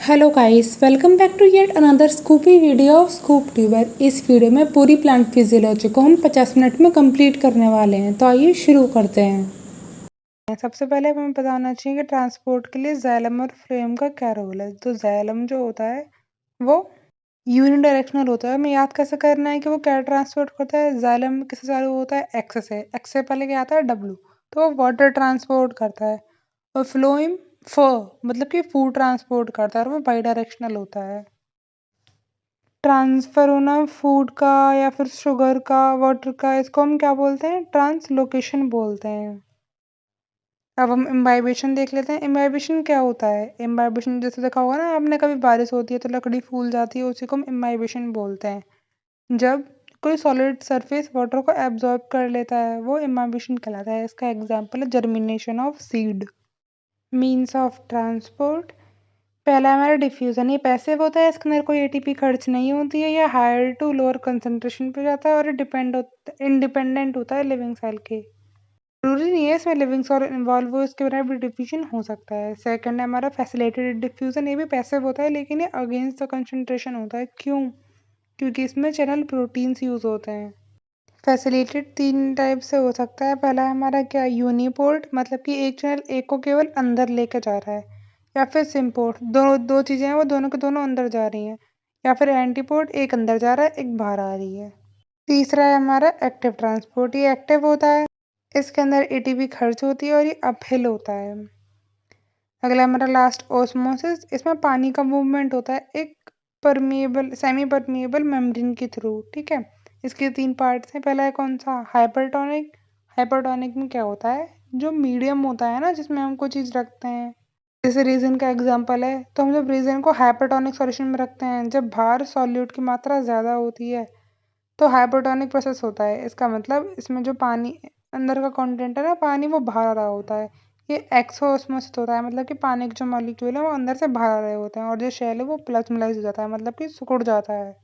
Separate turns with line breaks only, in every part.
Hello guys, welcome back to yet another scoopy video of Scoop Tuber. इस वीडियो में पूरी प्लांट फिजियोलॉजी को हम 50 मिनट में कंप्लीट करने वाले हैं। तो आइए शुरू करते हैं। सबसे पहले हमें पता होना चाहिए कि ट्रांसपोर्ट के लिए जाइलम और फ्लोएम का क्या रोल है। तो जाइलम जो होता है वो यूनिडायरेक्शनल होता है। हमें याद कैसे करना है कि वो क्या ट्रांसपोर्ट करता है। जाइलम किससे चालू होता है? एक्स से। एक्स से पहले क्या आता है? डब्ल्यू। तो वो वाटर ट्रांसपोर्ट करता है। और फ्लोएम फ मतलब कि फूड ट्रांसपोर्ट करता है और वो बाई डायरेक्शनल होता है। ट्रांसफर होना फूड का या फिर शुगर का, वाटर का, इसको हम क्या बोलते हैं? ट्रांसलोकेशन बोलते हैं। अब हम इम्बाइबेशन देख लेते हैं। इम्बाइबेशन क्या होता है? इम्बाइबेशन जैसे देखा होगा ना आपने, कभी बारिश होती है तो लकड़ी फूल जाती है, उसी को हम इम्बाइबेशन बोलते हैं। जब कोई सॉलिड सरफेस वाटर को एब्जॉर्ब कर लेता है वो इम्बाइबेशन कहलाता है। इसका एग्जाम्पल है germination of seed. Means of transport, पहला हमारा डिफ्यूजन। ये पैसिव होता है, इसके अंदर कोई एटीपी खर्च नहीं होती है। ये हायर टू लोअर कंसंट्रेशन पे जाता है और इंडिपेंडेंट होता है लिविंग सेल के। जरूरी नहीं है इसमें लिविंग सेल इन्वॉल्व हो, इसके बिना भी डिफ्यूजन हो सकता है। सेकंड है हमारा फैसिलिटेटेड डिफ्यूजन। ये भी पैसिव होता है लेकिन ये अगेंस्ट द कंसंट्रेशन होता है। क्यों? क्योंकि इसमें चैनल प्रोटीन्स यूज होते हैं। फैसिलिटेड तीन टाइप से हो सकता है। पहला है हमारा क्या? यूनिपोर्ट, मतलब कि एक चैनल एक को केवल अंदर लेकर जा रहा है। या फिर सिम्पोर्ट, दो चीजें हैं वो दोनों के दोनों अंदर जा रही हैं। या फिर एंटीपोर्ट, एक अंदर जा रहा है एक बाहर आ रही है। तीसरा है हमारा एक्टिव ट्रांसपोर्ट। ये एक्टिव होता है, इसके अंदर एटीपी खर्च होती है और ये अपहिल होता है। अगला हमारा लास्ट ऑस्मोसिस। इसमें पानी का मूवमेंट होता है एक परमिएबल सेमी परमिएबल मेम्ब्रेन के थ्रू। ठीक है, इसके तीन पार्ट्स हैं। पहला है कौन सा? हाइपरटोनिक। हाइपरटोनिक में क्या होता है? जो मीडियम होता है ना जिसमें हम कोई चीज रखते हैं, जैसे रीजन का एग्जांपल है, तो हम जब रीजन को हाइपरटोनिक सॉल्यूशन में रखते हैं, जब बाहर सॉल्यूट की मात्रा ज़्यादा होती है तो हाइपरटोनिक प्रोसेस होता है। इसका मतलब इसमें जो पानी अंदर का कंटेंट है ना, पानी वो बाहर आ रहा होता है। ये एक्सोस्मोसिस होता है, मतलब कि पानी के जो मॉलिक्यूल है वो अंदर से बाहर आ रहे होते हैं और जो शेल है वो प्लसमलाइज हो जाता है, मतलब कि सिकुड़ जाता है।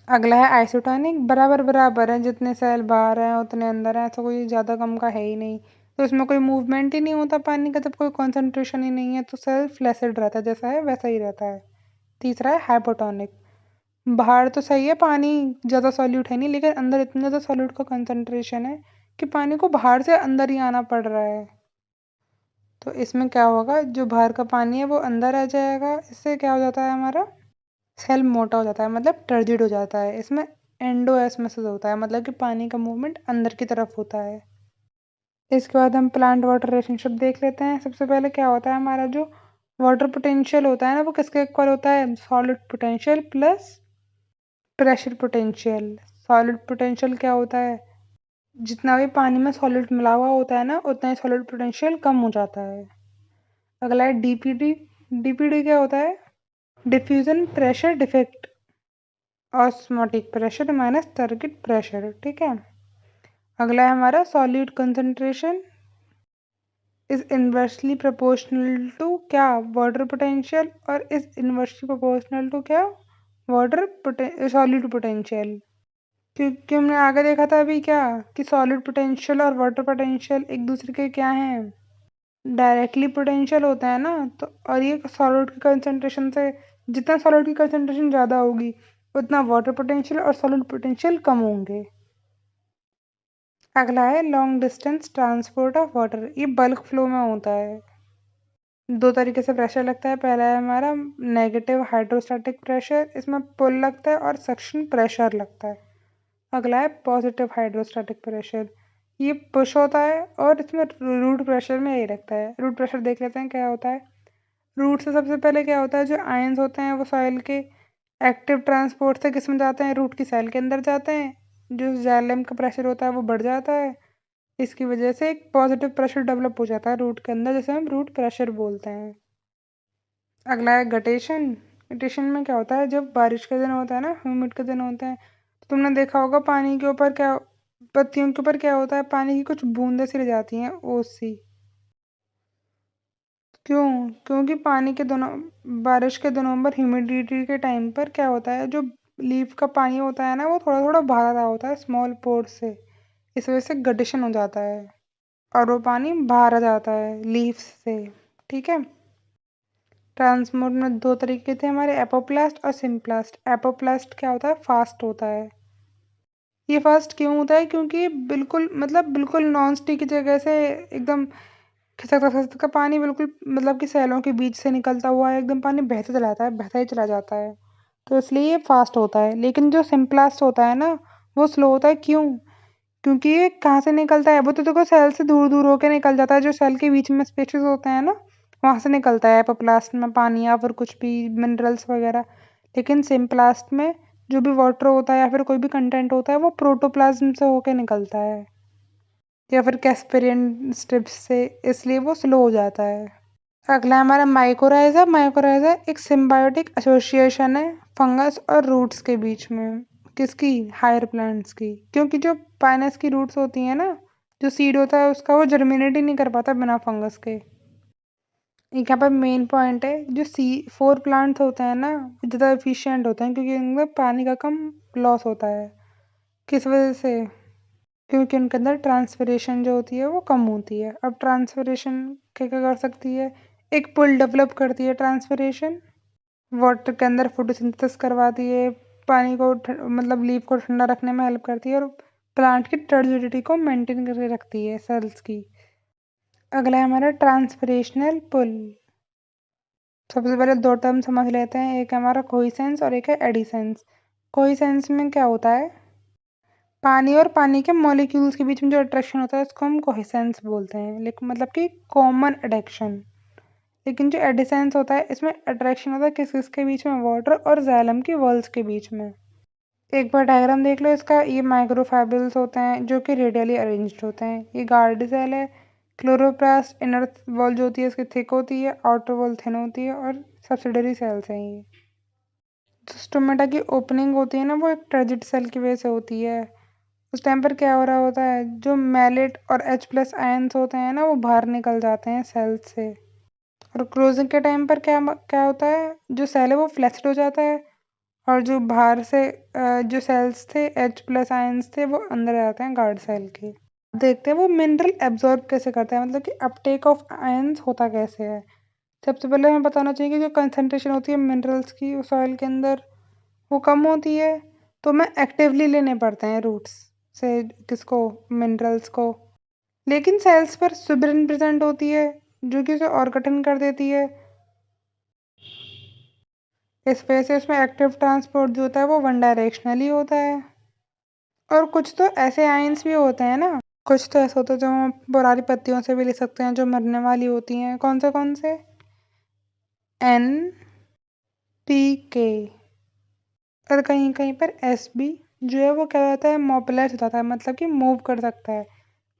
अगला है आइसोटोनिक। बराबर बराबर है, जितने सेल बाहर हैं उतने अंदर हैं, ऐसा कोई ज़्यादा कम का है ही नहीं। तो इसमें कोई मूवमेंट ही नहीं होता पानी का, जब कोई कॉन्सेंट्रेशन ही नहीं है तो सेल फ्लैसिड रहता है, जैसा है वैसा ही रहता है। तीसरा है हाइपोटोनिक। बाहर तो सही है, पानी ज़्यादा सॉल्यूट है नहीं, लेकिन अंदर इतना ज़्यादा सॉल्यूट का कंसंट्रेशन है कि पानी को बाहर से अंदर ही आना पड़ रहा है। तो इसमें क्या होगा? जो बाहर का पानी है वो अंदर आ जाएगा। इससे क्या हो जाता है? हमारा सेल मोटा हो जाता है, मतलब टर्जिड हो जाता है। इसमें एंडोएस्मोसिस होता है, मतलब कि पानी का मूवमेंट अंदर की तरफ होता है। इसके बाद हम प्लांट वाटर रिलेशनशिप देख लेते हैं। सबसे पहले क्या होता है? हमारा जो वाटर पोटेंशियल होता है ना वो किसके इक्वल होता है? Solid potential plus pressure potential. Solid potential क्या होता है? जितना भी पानी में सॉलिड मिला हुआ होता है ना उतना ही सॉलिड पोटेंशियल कम हो जाता है। अगला है डीपीडी। डीपीडी क्या होता है? Diffusion pressure deficit, osmotic pressure minus turgor pressure. ठीक है, अगला है हमारा solute concentration is inversely proportional to क्या? Water potential. और इज इनवर्सली प्रोपोर्शनल टू क्या? Water solute potential. क्योंकि हमने आगे देखा था अभी क्या, कि सॉलिड पोटेंशियल और वाटर पोटेंशियल एक दूसरे के क्या हैं? डायरेक्टली पोटेंशियल होता है ना। तो और ये सॉलिड की कंसंट्रेशन से, जितना सॉलिड की कंसंट्रेशन ज़्यादा होगी उतना वाटर पोटेंशियल और सॉलिड पोटेंशियल कम होंगे। अगला है long distance transport of water. ये बल्क फ्लो में होता है। दो तरीके से प्रेशर लगता है। पहला है हमारा नेगेटिव हाइड्रोस्टैटिक प्रेशर, इसमें पुल लगता है और सक्शन प्रेशर लगता है। अगला है पॉजिटिव हाइड्रोस्टैटिक प्रेशर, ये पुश होता है और इसमें रूट प्रेशर में यही लगता है। रूट प्रेशर देख लेते हैं क्या होता है। रूट से सबसे पहले क्या होता है? जो आयंस होते हैं वो सॉइल के एक्टिव ट्रांसपोर्ट से किस में जाते हैं? रूट की सेल के अंदर जाते हैं। जो जाइलम का प्रेशर होता है वो बढ़ जाता है, इसकी वजह से एक पॉजिटिव प्रेशर डेवलप हो जाता है रूट के अंदर, जैसे हम रूट प्रेशर बोलते हैं। अगला है गटेशन। गटेशन में क्या होता है? जब बारिश के दिन होता है ना, ह्यूमिड के दिन होते हैं, तो तुमने देखा होगा पानी के ऊपर क्या, पत्तियों के ऊपर क्या होता है? पानी की कुछ बूंदें सी रह जाती हैं, ओस सी। क्यों? क्योंकि पानी के दिनों, बारिश के दिनों पर ह्यूमिडिटी के टाइम पर क्या होता है? जो लीफ का पानी होता है ना वो थोड़ा थोड़ा बाहर आ रहा होता है स्मॉल पोर से, इस वजह से गटेशन हो जाता है और वो पानी बाहर आ जाता है लीफ से। ठीक है, ट्रांसपोर्ट में दो तरीके थे हमारे, एपोप्लास्ट और सिम्प्लास्ट। एपोप्लास्ट क्या होता है, फास्ट होता है। ये फास्ट क्यों होता है, क्योंकि बिल्कुल नॉन स्टिक की जगह से एकदम खिसकता खिसकता पानी बिल्कुल कि सेलों के बीच से निकलता हुआ एकदम पानी बहते चला जाता है, बहता ही चला जाता है, तो इसलिए ये फास्ट होता है। लेकिन जो सिम्प्लास्ट होता है ना, वो स्लो होता है। क्यों? क्योंकि ये कहाँ से निकलता है, वो तो देखो सेल से दूर दूर होकर निकल जाता है, जो सेल के बीच में स्पेसेस होते हैं ना, वहां से निकलता है एपोप्लास्ट में पानी या फिर कुछ भी मिनरल्स वगैरह। लेकिन सिम्प्लास्ट में जो भी वाटर होता है या फिर कोई भी कंटेंट होता है, वो प्रोटोप्लाज्म से होके निकलता है या फिर कैस्पेरियन स्ट्रिप्स से, इसलिए वो स्लो हो जाता है। अगला हमारा माइकोराइजा। माइकोराइजा एक सिम्बायोटिक एसोसिएशन है फंगस और रूट्स के बीच में। किसकी? हायर प्लांट्स की। क्योंकि जो पाइनस की रूट्स होती हैं ना, जो सीड होता है उसका, वो जर्मिनेट ही नहीं कर पाता बिना फंगस के। एक यहाँ पर मेन पॉइंट है, जो फोर प्लांट्स होते हैं ना, वो ज़्यादा एफिशिएंट होते हैं क्योंकि उनमें पानी का कम लॉस होता है। किस वजह से? क्योंकि उनके अंदर ट्रांसपिरेशन जो होती है वो कम होती है। अब ट्रांसपिरेशन क्या क्या कर सकती है? एक पुल डेवलप करती है ट्रांसपिरेशन, वाटर के अंदर फोटोसिंथेसिस करवाती है, पानी को लीफ को ठंडा रखने में हेल्प करती है, और प्लांट की टर्जिडिटी को मेंटेन करके रखती है सेल्स की। अगला है हमारा ट्रांसपिरेशनल पुल। सबसे पहले दो टर्म समझ लेते हैं, एक है हमारा कोइसेंस और एक है एडिसेंस। कोइसेंस में क्या होता है, पानी और पानी के मॉलिक्यूल्स के बीच में जो अट्रैक्शन होता है उसको हम कोहेसेंस बोलते हैं, लेकिन कि कॉमन अट्रैक्शन। लेकिन जो एडिसेंस होता है, इसमें अट्रैक्शन होता है किस किस के बीच में, वाटर और जाइलम की वॉल्स के बीच में। एक बार डायग्राम देख लो इसका। ये माइक्रोफाइबल्स होते हैं जो कि रेडियली अरेंज्ड होते हैं। ये गार्ड सेल है। क्लोरोप्लास्ट इनर वॉल जो होती है इसकी थिक होती है, आउटर वॉल थिन होती है, और सब्सिडरी सेल्स हैं ये। जो स्टोमेटा की ओपनिंग होती है ना, वो एक टर्जिड सेल की वजह से होती है। उस टाइम पर क्या हो रहा होता है, जो मैलेट और H+ आयंस होते हैं ना, वो बाहर निकल जाते हैं सेल से। और क्लोजिंग के टाइम पर क्या क्या होता है, जो सेल है वो फ्लेक्स्ड हो जाता है, और जो बाहर से जो सेल्स थे, H+ आयंस थे, वो अंदर आ जाते हैं गार्ड सेल के। देखते हैं वो मिनरल एब्जॉर्ब कैसे करता है, कि अपटेक ऑफ आयंस होता कैसे है। सबसे पहले हमें बताना चाहिए कि जो कंसंट्रेशन होती है मिनरल्स की सॉइल के अंदर, वो कम होती है, तो हमें एक्टिवली लेने पड़ते हैं रूट्स से किसको, मिनरल्स को। लेकिन सेल्स पर सुबरिन प्रेजेंट होती है जो कि उसे और कठिन कर देती है। इस वजह से उसमें एक्टिव ट्रांसपोर्ट जो होता है वो वन डायरेक्शनली होता है। और कुछ तो ऐसे आयंस भी होते हैं ना, कुछ तो ऐसे होते हैं जो हम पुरानी पत्तियों से भी ले सकते हैं, जो मरने वाली होती हैं। कौन से? NPK। और कहीं कहीं पर SB जो है वो क्या होता है, मोबिलाइज हो जाता है, कि मूव कर सकता है,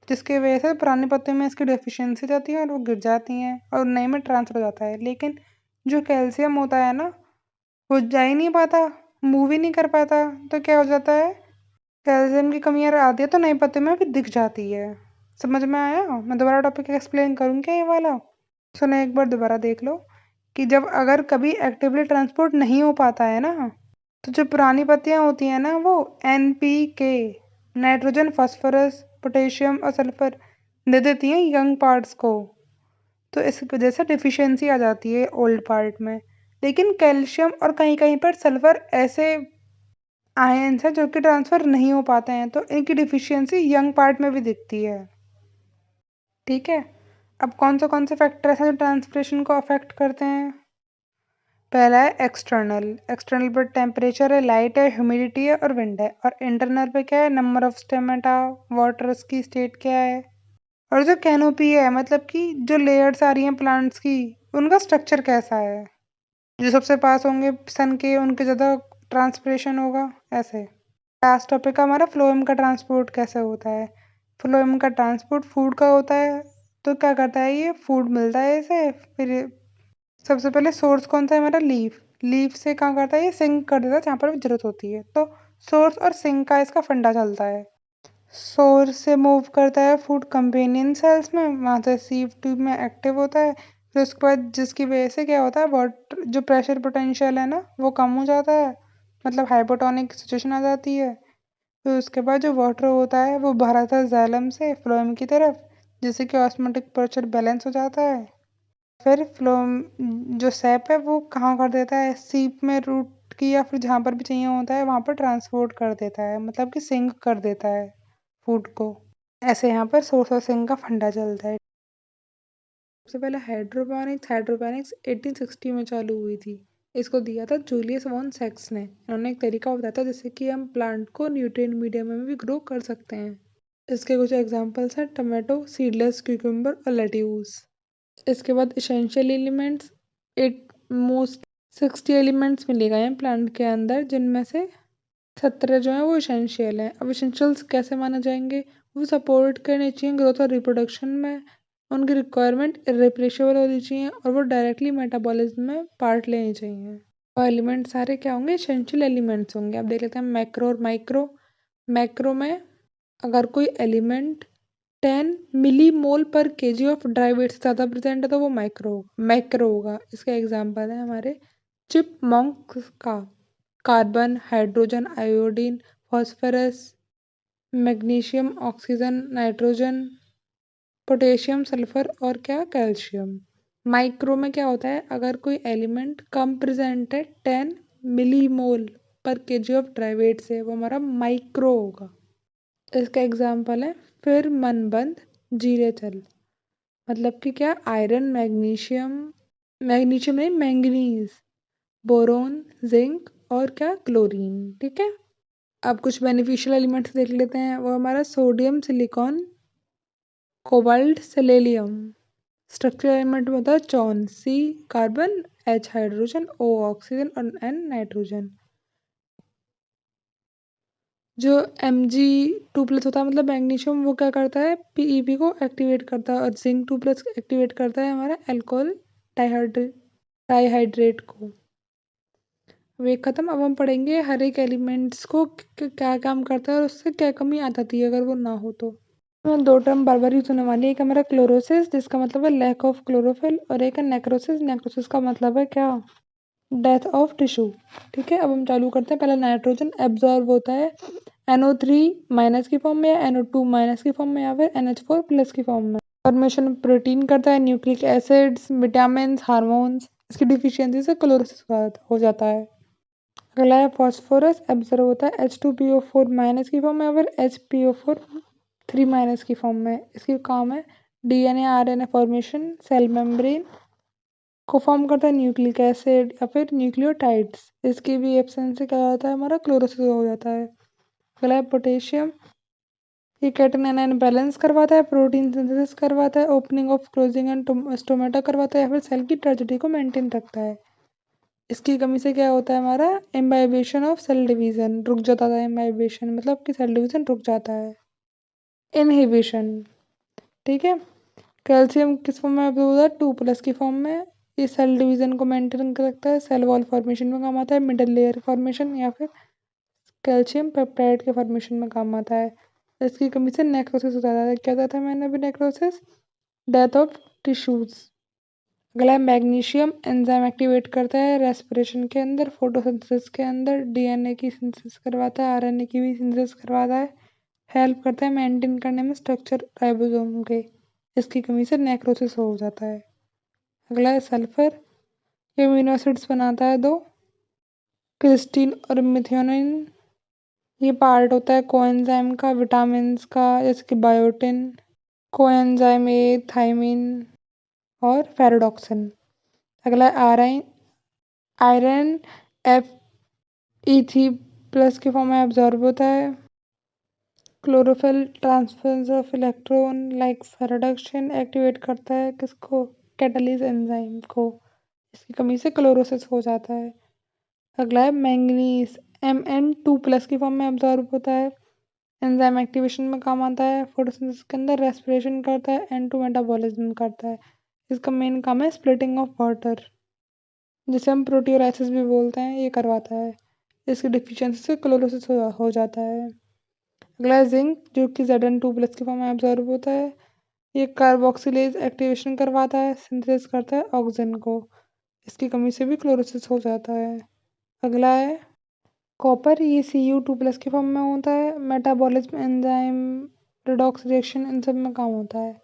जिसकी वजह से पुरानी पत्तियों में इसकी डेफिशिएंसी जाती है और वो गिर जाती हैं और नई में ट्रांसफर हो जाता है। लेकिन जो कैल्शियम होता है ना, वो जा ही नहीं पाता, मूव ही नहीं कर पाता, तो क्या हो जाता है, कैल्शियम की कमी अगर आती है तो नई पत्तियों में फिर दिख जाती है। समझ में आया? मैं दोबारा टॉपिक एक्सप्लेन करूँ क्या, ये वाला? सुनो एक बार दोबारा देख लो, कि जब अगर कभी एक्टिवली ट्रांसपोर्ट नहीं हो पाता है ना, तो जो पुरानी पत्तियां होती हैं ना, वो NPK, नाइट्रोजन, फास्फोरस, पोटेशियम और सल्फर दे देती हैं यंग पार्ट्स को, तो इस वजह से डिफिशियंसी आ जाती है ओल्ड पार्ट में। लेकिन कैल्शियम और कहीं कहीं पर सल्फर ऐसे आयंस हैं जो कि ट्रांसफर नहीं हो पाते हैं, तो इनकी डिफिशियंसी यंग पार्ट में भी दिखती है। ठीक है। अब कौन से फैक्टर्स हैं जो ट्रांसपिरेशन को अफेक्ट करते हैं? पहला है एक्सटर्नल। एक्सटर्नल पर टेम्परेचर है, लाइट है, ह्यूमिडिटी है और विंड है। और इंटरनल पे क्या है, नंबर ऑफ स्टेमेटा, वाटर्स की स्टेट क्या है, और जो कैनोपी है, कि जो लेयर्स आ रही हैं प्लांट्स की, उनका स्ट्रक्चर कैसा है। जो सबसे पास होंगे सन के, उनके ज़्यादा ट्रांसपिरेशन होगा, ऐसे। लास्ट टॉपिक का हमारा फ्लोएम का ट्रांसपोर्ट कैसे होता है। फ्लोएम का ट्रांसपोर्ट फूड का होता है, तो क्या करता है, ये फूड मिलता है इसे, फिर सबसे पहले सोर्स कौन सा है हमारा, लीफ। लीफ से कहाँ करता है, ये सिंक कर देता है जहाँ पर भी जरूरत होती है, तो सोर्स और सिंक का इसका फंडा चलता है। सोर्स से मूव करता है फूड कंपेनियन सेल्स में, वहाँ से सीव ट्यूब में एक्टिव होता है, फिर उसके बाद जिसकी वजह से क्या होता है, वाटर जो प्रेशर पोटेंशियल है ना, वो कम हो जाता है, हाइपोटोनिक सिचुएशन आ जाती है। फिर उसके बाद जो वाटर होता है वो बाहर आता है जाइलम से फ्लोएम की तरफ, जिससे कि ऑस्मोटिक प्रेशर बैलेंस हो जाता है। फिर फ्लोम जो सैप है वो कहाँ कर देता है, सीप में रूट की या फिर जहाँ पर भी चाहिए होता है वहाँ पर ट्रांसपोर्ट कर देता है, मतलब कि सिंक कर देता है फूड को। ऐसे यहाँ पर सोर्स और सिंक का फंडा चलता है। सबसे पहले हाइड्रोपोनिक्स हाइड्रोपोनिक्स 1860 में चालू हुई थी। इसको दिया था जूलियस वॉन सेक्स ने। उन्होंने एक तरीका बताया था जिससे कि हम प्लांट को न्यूट्रिएंट मीडियम में भी ग्रो कर सकते हैं। इसके कुछ एग्जांपल्स हैं टमाटो, सीडलेस क्यूकम्बर और लेट्यूस। इसके बाद essential elements, at most 60 elements मिले गए हैं प्लांट के अंदर, जिनमें से 17 जो है वो इसेंशियल हैं। अब इसेंशियल्स कैसे माने जाएंगे, वो सपोर्ट करनी चाहिए ग्रोथ और रिप्रोडक्शन में, उनकी रिक्वायरमेंट इरेप्लेसेबल होनी चाहिए और वो डायरेक्टली मेटाबॉलिज्म में पार्ट लेनी चाहिए। और एलिमेंट सारे क्या होंगे, इसेंशियल एलिमेंट्स होंगे। अब देख लेते हैं मैक्रो और माइक्रो। मैक्रो में अगर कोई एलिमेंट 10 मिलीमोल पर केजी ऑफ ड्राई वेट से ज़्यादा प्रेजेंट है तो वो मैक्रो होगा। इसका एग्जांपल है हमारे चिपमंक का carbon, hydrogen, iodine, phosphorus, magnesium, oxygen, nitrogen, potassium, sulphur और क्या, कैल्शियम। माइक्रो में क्या होता है, अगर कोई एलिमेंट कम प्रेजेंट है 10 मिलीमोल पर केजी ऑफ ड्राई वेट से, वो हमारा माइक्रो होगा। इसका एग्जांपल है फिर मन बंद जीरे चल, मतलब कि क्या, आयरन, मैग्नीशियम, मैग्नीशियम नहीं मैंगनीज, बोरोन, जिंक और क्या, क्लोरीन। ठीक है। अब कुछ बेनिफिशियल एलिमेंट्स देख लेते हैं। वो हमारा sodium, silicon, cobalt, selenium. Structural element में होता है चौन, सी कार्बन, एच हाइड्रोजन, ओ ऑक्सीजन और एन नाइट्रोजन। जो Mg2+ होता है मतलब मैग्नीशियम, वो क्या करता है, पीईपी को एक्टिवेट करता है, और जिंक 2+ एक्टिवेट करता है हमारा अल्कोहल डाइहाइड्रेट को। वे खत्म। अब हम पढ़ेंगे हर एक एलिमेंट्स को क्या काम करता है और उससे क्या कमी आ जाती है अगर वो ना हो तो। दो टर्म बार बार यूज होने वाली है। एक हमारा क्लोरोसिस जिसका मतलब है लैक ऑफ क्लोरोफिल, और एक है नेक्रोसिस। नेक्रोसिस का मतलब है क्या, डेथ ऑफ टिश्यू। ठीक है। अब हम चालू करते हैं। पहले नाइट्रोजन एब्जॉर्ब होता है NO3- की फॉर्म में, या NO2- की फॉर्म में, या फिर NH4+ की फॉर्म में। फॉर्मेशन प्रोटीन करता है, न्यूक्लिक एसिड्स, विटामिन, हार्मोन्स। इसकी डिफिशियंसी से क्लोरोसिस हो जाता है। अगला है फॉस्फोरस, एब्जॉर्ब होता है H2PO4- की फॉर्म में, या फिर HPO4 3- की फॉर्म में। इसकी काम है DNA RNA formation, cell membrane को फॉर्म करता है, न्यूक्लिक एसिड या फिर न्यूक्लियोटाइड्स। इसकी भी एब्सेंस से क्या होता है, हमारा क्लोरोसिस हो जाता है। अगला है पोटेशियम, ये कैटन एनायन बैलेंस करवाता है, प्रोटीन सिंथेसिस करवाता है, opening of closing and stomata करवाता है, या फिर सेल की टर्जिटी को मेंटेन रखता है। इसकी कमी से क्या होता है, हमारा इम्बाइबेशन ऑफ सेल डिवीजन रुक जाता है। इम्बाइबेशन मतलब कि सेल डिवीजन रुक जाता है। इनहिबिशन, ठीक है। कैल्शियम किस फॉर्म में अब्जॉर्ब होता है, 2+ की फॉर्म में। ये सेल डिवीजन को मेंटेन कर रखता है, सेल वॉल फॉर्मेशन में काम आता है, मिडल लेयर फॉर्मेशन, या फिर कैल्शियम पेप्टाइड के फॉर्मेशन में काम आता है। इसकी कमी से नेक्रोसिस हो जाता है। क्या होता है, मैंने भी नेक्रोसिस, डेथ ऑफ टिश्यूज। अगला है मैग्नीशियम, एंजाइम एक्टिवेट करता है रेस्पिरेशन के अंदर, फोटोसिंथेसिस के अंदर, डीएनए की सिंथेसिस करवाता है, आरएनए की भी सिंथेसिस करवाता है, हेल्प करता है मेंटेन करने में स्ट्रक्चर राइबोसोम के। इसकी कमी से नेक्रोसिस हो जाता है। अगला है सल्फर, ये अमीनो एसिड्स बनाता है दो, क्रिस्टीन और मिथ्योनिन। ये पार्ट होता है कोएंजाइम का, विटामिन्स का, जैसे कि बायोटिन, कोएंजाइम ए, थायमिन और फेरोडॉक्सिन। अगला है आयरन, आयरन Fe3+ के फॉर्म में एब्जॉर्ब होता है। Chlorophyll transfer of electron like ferredoxin activate करता है किसको, कैटालिस एंजाइम को। इसकी कमी से क्लोरोसिस हो जाता है। अगला है मैंगनीज, Mn2+ की फॉर्म में एब्जॉर्ब होता है, एंजाइम एक्टिवेशन में काम आता है, फोटोसिंथेसिस के अंदर रेस्पिरेशन करता है, N2 मेटाबॉलिज्म करता है। इसका मेन काम है स्प्लिटिंग ऑफ वाटर, जिसे हम प्रोटियोलाइसिस भी बोलते हैं, ये करवाता है। इसकी डिफिशियंसी से क्लोरोसिस हो जाता है। अगला है जिंक, जो कि Zn2+ की फॉर्म में एब्जॉर्ब होता है। ये कार्बोक्सिलेज एक्टिवेशन करवाता है, सिंथेसिस करता है ऑक्सीजन को। इसकी कमी से भी क्लोरोसिस हो जाता है। अगला है कॉपर, ये Cu2+ की फॉर्म में होता है, metabolism, enzyme, redox reaction in सब में काम होता है।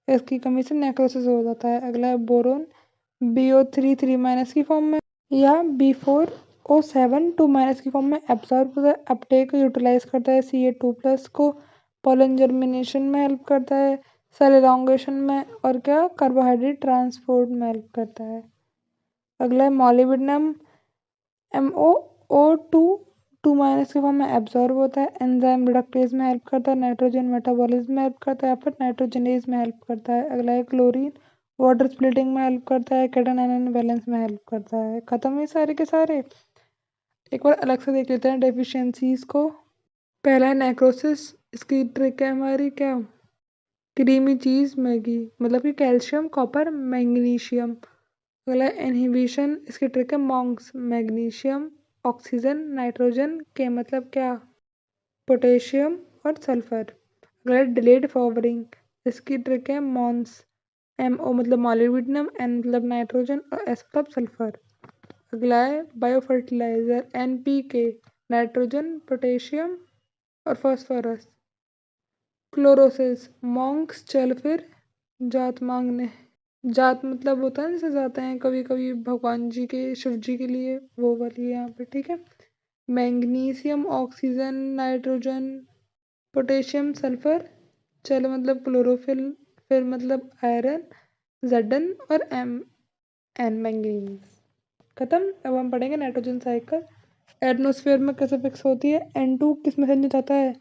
इसकी कमी से नेक्रोसिस हो जाता है। अगला है बोरोन, BO3 3- की फॉर्म में, या B4O7 2- की फॉर्म में एब्जॉर्ब होता है, अपटेक यूटिलाइज करता है Ca2+ को, पोलन जर्मिनेशन में हेल्प करता है, सेल एलोंगेशन में, और क्या कार्बोहाइड्रेट ट्रांसपोर्ट में हेल्प करता है। अगला है मॉलिब्डेनम, MoO2 2- की फॉर्म में एब्जॉर्ब होता है, एंजाइम रिडक्टेज में हेल्प करता है, नाइट्रोजन मेटाबॉलिज्म में हेल्प करता है, या फिर नाइट्रोजनेज में हेल्प करता है। अगला है क्लोरीन, वाटर स्प्लिटिंग में हेल्प करता है, केटन आयन बैलेंस में हेल्प करता है। खत्म हुए सारे के सारे। एक बार अलग से देख लेते हैं डेफिशिएंसीज को। पहला है नेक्रोसिस, इसकी ट्रिक है हमारी क्या, क्रीमी चीज मैगी, मतलब कि कैल्शियम कॉपर मैग्नीशियम। अगला इनहिबिशन, इसकी ट्रिक है मॉन्क्स, मैग्नीशियम ऑक्सीजन नाइट्रोजन के, मतलब क्या पोटेशियम और सल्फर। अगला डिलेड फॉरवर्डिंग, इसकी ट्रिक है मॉन्स, MO मतलब मॉलिब्डेनम, N मतलब नाइट्रोजन और S मतलब सल्फर। अगला है bio fertiliser, NPK nitrogen potassium और फास्फोरस। क्लोरोसिस, मॉन्क्स चल फिर जात मांगने, जात मतलब होता है जैसे जाते हैं कभी कभी भगवान जी के, शिव जी के लिए, वो वाली यहाँ पे, ठीक है। Magnesium oxygen nitrogen potassium sulphur, चल मतलब क्लोरोफिल, फिर मतलब आयरन, Zn और Mn मैंगनीज। खत्म। अब हम पढ़ेंगे नाइट्रोजन साइकिल। एटमॉस्फेयर में कैसे फिक्स होती है, N2 किस में चेंज जाता है,